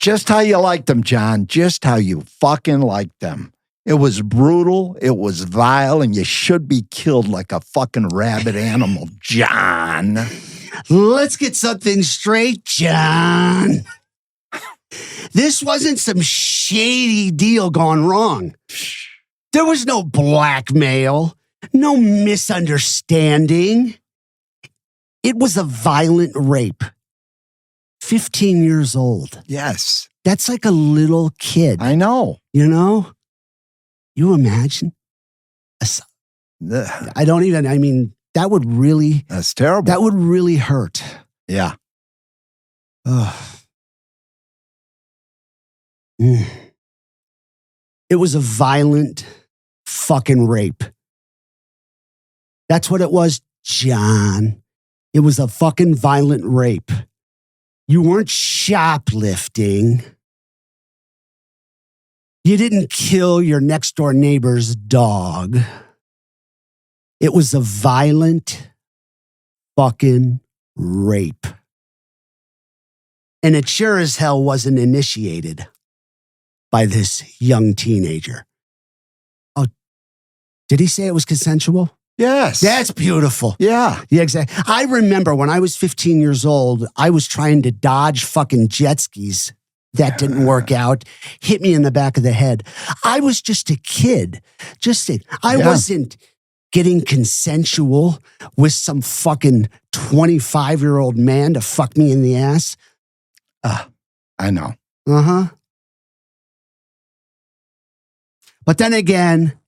B: Just how you liked them, John. Just how you fucking liked them. It was brutal. It was vile, and you should be killed like a fucking rabid animal, John.
A: Let's get something straight, John. This wasn't some shady deal gone wrong. There was no blackmail, no misunderstanding. It was a violent rape. 15 years old.
B: Yes.
A: That's like a little kid.
B: I know.
A: You know? You imagine? I don't even, I mean, that would really.
B: That's terrible.
A: That would really hurt.
B: Yeah.
A: Ugh. It was a violent fucking rape. That's what it was, John. It was a fucking violent rape. You weren't shoplifting. You didn't kill your next door neighbor's dog. It was a violent fucking rape. And it sure as hell wasn't initiated by this young teenager. Oh, did he say it was consensual?
B: Yes.
A: That's beautiful.
B: Yeah.
A: Yeah, exactly. I remember when I was 15 years old, I was trying to dodge fucking jet skis. That didn't work out. Hit me in the back of the head. I was just a kid. I wasn't getting consensual with some fucking 25-year-old man to fuck me in the ass.
B: I know.
A: Uh-huh. But then again,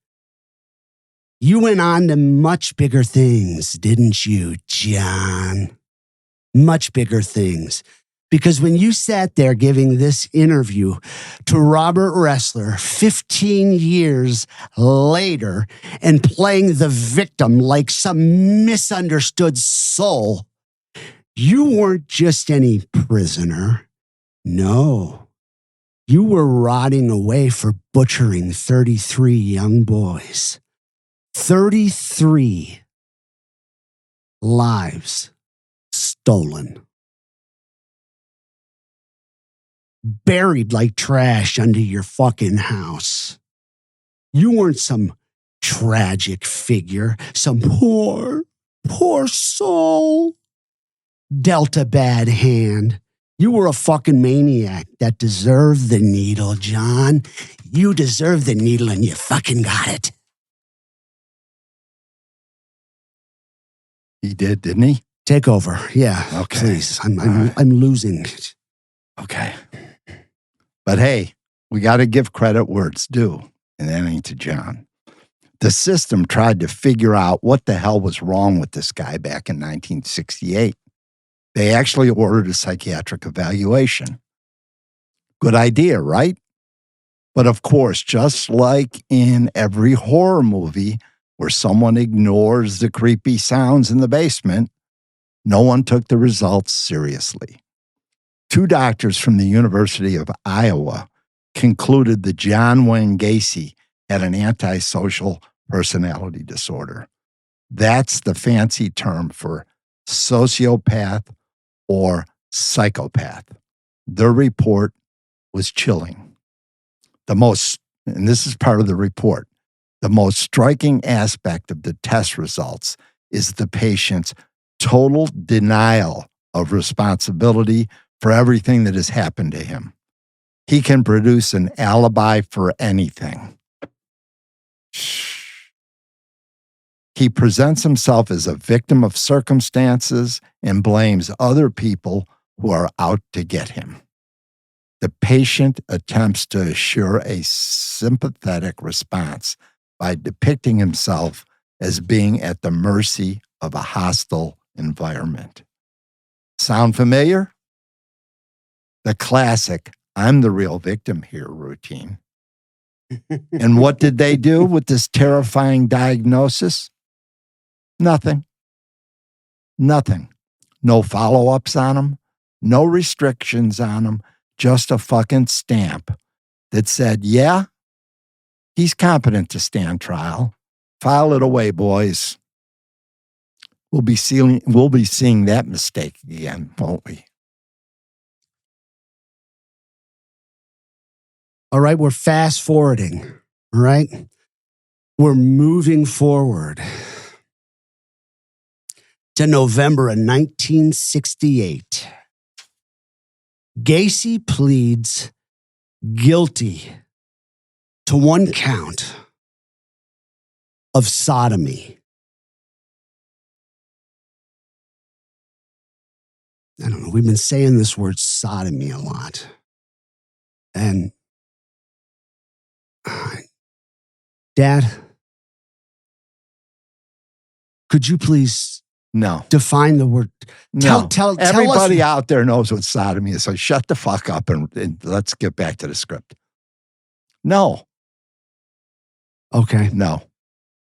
A: you went on to much bigger things, didn't you, John? Much bigger things. Because when you sat there giving this interview to Robert Ressler 15 years later and playing the victim like some misunderstood soul, you weren't just any prisoner. No, you were rotting away for butchering 33 young boys. 33 lives stolen. Buried like trash under your fucking house. You weren't some tragic figure, some poor soul dealt a bad hand. You were a fucking maniac that deserved the needle, John. You deserved the needle and you fucking got it.
B: He did, didn't he?
A: Take over. Yeah.
B: Okay.
A: Please. I'm losing.
B: Okay. But hey, we got to give credit where it's due, and that ain't to John. The system tried to figure out what the hell was wrong with this guy back in 1968. They actually ordered a psychiatric evaluation. Good idea, right? But of course, just like in every horror movie where someone ignores the creepy sounds in the basement, no one took the results seriously. 2 doctors from the University of Iowa concluded that John Wayne Gacy had an antisocial personality disorder. That's the fancy term for sociopath or psychopath. Their report was chilling. And this is part of the report, the most striking aspect of the test results is the patient's total denial of responsibility for everything that has happened to him. He can produce an alibi for anything. He presents himself as a victim of circumstances and blames other people who are out to get him. The patient attempts to assure a sympathetic response by depicting himself as being at the mercy of a hostile environment. Sound familiar? The classic, I'm the real victim here routine. And what did they do with this terrifying diagnosis? Nothing. No follow-ups on him, no restrictions on him, just a fucking stamp that said, yeah, he's competent to stand trial. File it away, boys. We'll be seeing that mistake again, won't we?
A: All right, we're fast forwarding. All right, we're moving forward to November of 1968. Gacy pleads guilty to one count of sodomy. I don't know. We've been saying this word sodomy a lot. And Dad, could you please
B: No.
A: define the word?
B: No.
A: Tell
B: Everybody
A: us.
B: out there knows what sodomy is, so shut the fuck up and let's get back to the script. No.
A: Okay.
B: No.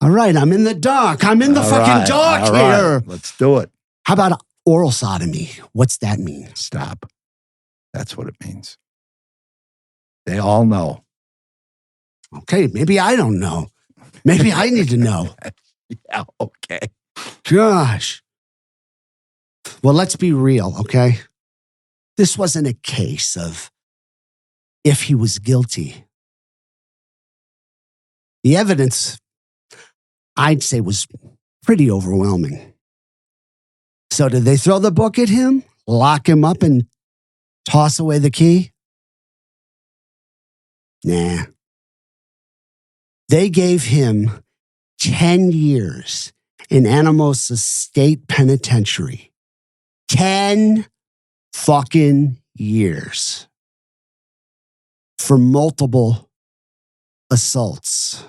A: All right. I'm in the dark. I'm in the
B: All
A: fucking
B: right,
A: dark
B: all
A: here.
B: right, let's do it.
A: How about oral sodomy? What's that mean?
B: Stop. That's what it means. They all know.
A: Okay. Maybe I don't know. Maybe I need to know.
B: Yeah, okay.
A: Gosh. Well, let's be real, okay? This wasn't a case of if he was guilty. The evidence, I'd say, was pretty overwhelming. So did they throw the book at him, lock him up, and toss away the key? Nah. They gave him 10 years in Anamosa State Penitentiary. 10 fucking years for multiple assaults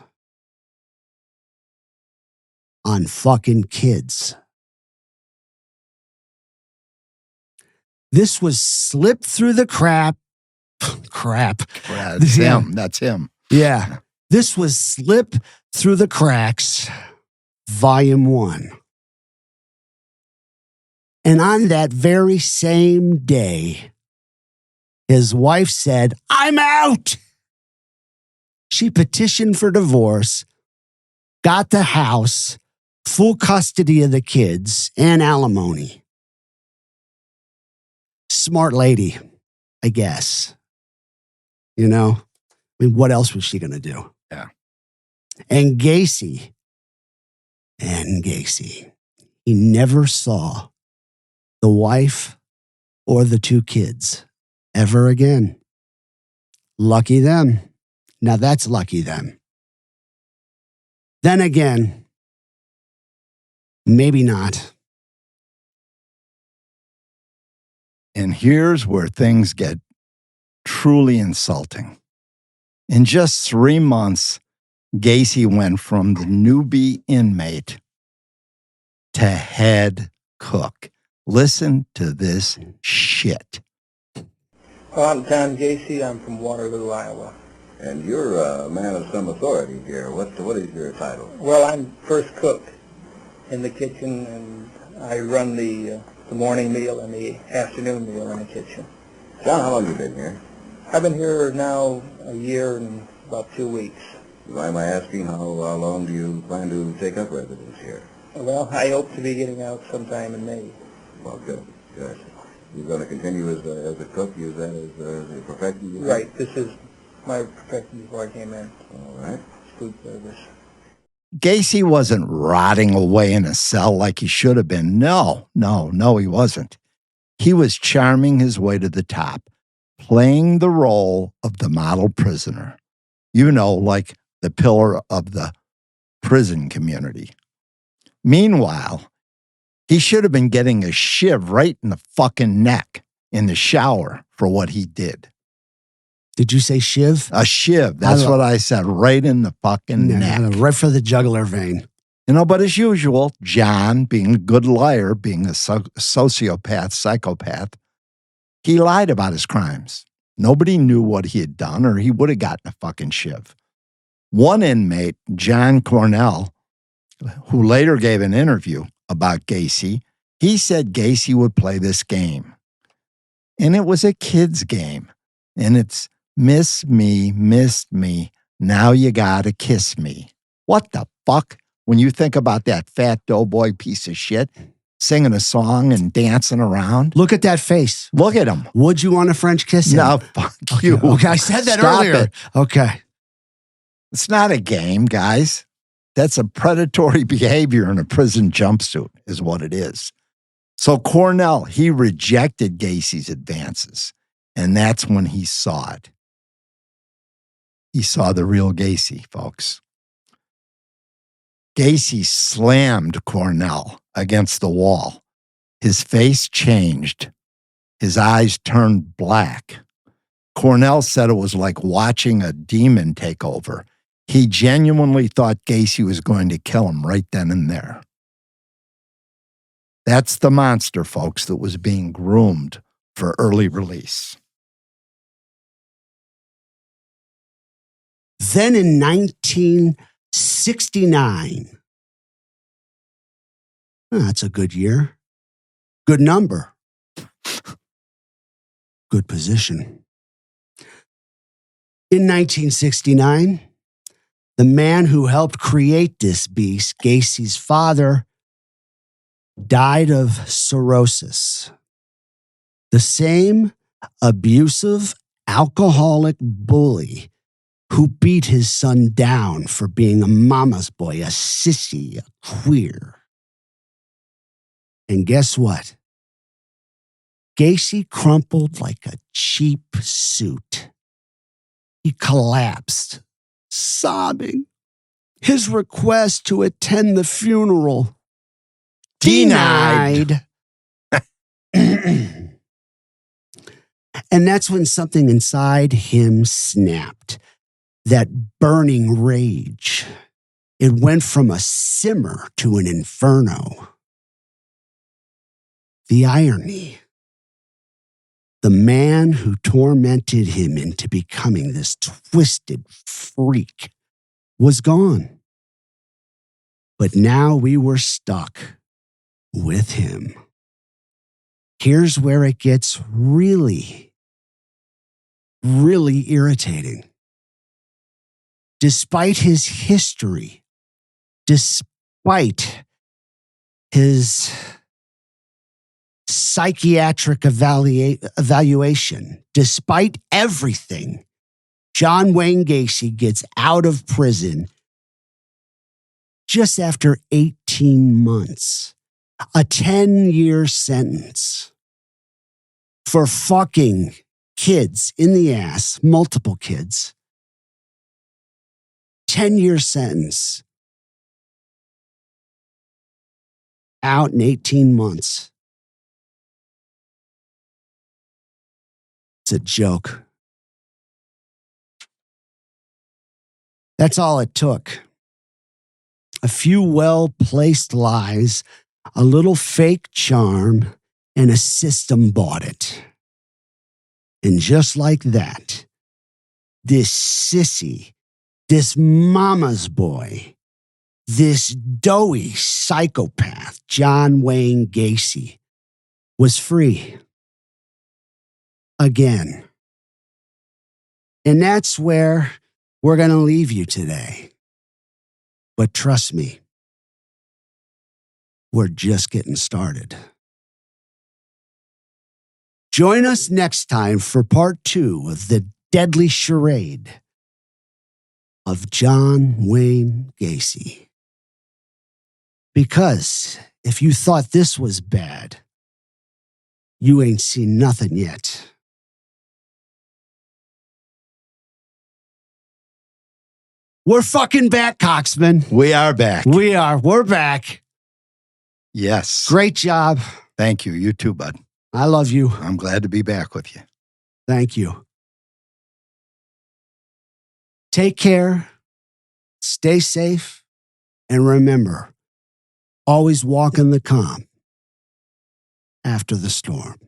A: on fucking kids. This was slipped through the crap.
B: That's
A: Yeah.
B: him. That's him.
A: Yeah. This was Slip Through the Cracks, Volume 1. And on that very same day, his wife said, "I'm out." She petitioned for divorce, got the house, full custody of the kids, and alimony. Smart lady, I guess. You know? I mean, what else was she going to do?
B: Yeah.
A: And Gacy, he never saw the wife or the two kids ever again. Lucky them. Now that's lucky them. Then again, maybe not.
B: And here's where things get truly insulting. In just 3 months, Gacy went from the newbie inmate to head cook. Listen to this shit.
F: Well, I'm John Gacy. I'm from Waterloo, Iowa.
G: And you're a man of some authority here. What is your title?
F: Well, I'm first cook in the kitchen, and I run the morning meal and the afternoon meal in the kitchen.
G: John, how long have you been here?
F: I've been here now a year and about 2 weeks.
G: Why am I asking how long do you plan to take up residence here?
F: Well, I hope to be getting out sometime in May.
G: Well, good. Good. You're going to continue as a cook, use that as a profession? you think?
F: Right. This is my profession before I came in.
G: All right.
F: Food service.
B: Gacy wasn't rotting away in a cell like he should have been. No, he wasn't. He was charming his way to the top, playing the role of the model prisoner. You know, like the pillar of the prison community. Meanwhile, he should have been getting a shiv right in the fucking neck in the shower for what he did.
A: Did you say shiv?
B: A shiv. That's what I said. Right in the fucking neck.
A: Right for the jugular vein.
B: You know, but as usual, John, being a good liar, being a sociopath, psychopath, he lied about his crimes. Nobody knew what he had done, or he would have gotten a fucking shiv. One inmate, John Cornell, who later gave an interview about Gacy, he said Gacy would play this game. And it was a kid's game. And it's missed me, now you gotta kiss me. What the fuck? When you think about that fat doughboy piece of shit, singing a song and dancing around.
A: Look at that face.
B: Look at him.
A: Would you want a French kiss him?
B: No, fuck you.
A: Okay, I said that
B: Stop
A: earlier.
B: it.
A: Okay.
B: It's not a game, guys. That's a predatory behavior in a prison jumpsuit is what it is. So Cornell, he rejected Gacy's advances, and that's when he saw it. He saw the real Gacy, folks. Gacy slammed Cornell against the wall. His face changed. His eyes turned black. Cornell said it was like watching a demon take over. He genuinely thought Gacy was going to kill him right then and there. That's the monster, folks, that was being groomed for early release.
A: Then in 1969, that's a good year. Good number. Good position. In 1969, the man who helped create this beast, Gacy's father, died of cirrhosis. The same abusive, alcoholic bully who beat his son down for being a mama's boy, a sissy, a queer. And guess what? Gacy crumpled like a cheap suit. He collapsed, sobbing. His request to attend the funeral denied. And that's when something inside him snapped. That burning rage. It went from a simmer to an inferno. The irony. The man who tormented him into becoming this twisted freak was gone. But now we were stuck with him. Here's where it gets really, really irritating. Despite his history, despite his psychiatric evaluation, despite everything, John Wayne Gacy gets out of prison just after 18 months. A 10-year sentence for fucking kids in the ass, multiple kids. 10-year sentence. Out in 18 months. It's a joke. That's all it took. A few well-placed lies, a little fake charm, and a system bought it. And just like that, this sissy, this mama's boy, this doughy psychopath, John Wayne Gacy, was free. Again. And that's where we're going to leave you today. But trust me, we're just getting started. Join us next time for part 2 of the deadly charade of John Wayne Gacy. Because if you thought this was bad, you ain't seen nothing yet. We're fucking back, Coxman.
B: We are back.
A: We're back.
B: Yes.
A: Great job.
B: Thank you. You too, bud.
A: I love you.
B: I'm glad to be back with you.
A: Thank you. Take care. Stay safe. And remember, always walk in the calm after the storm.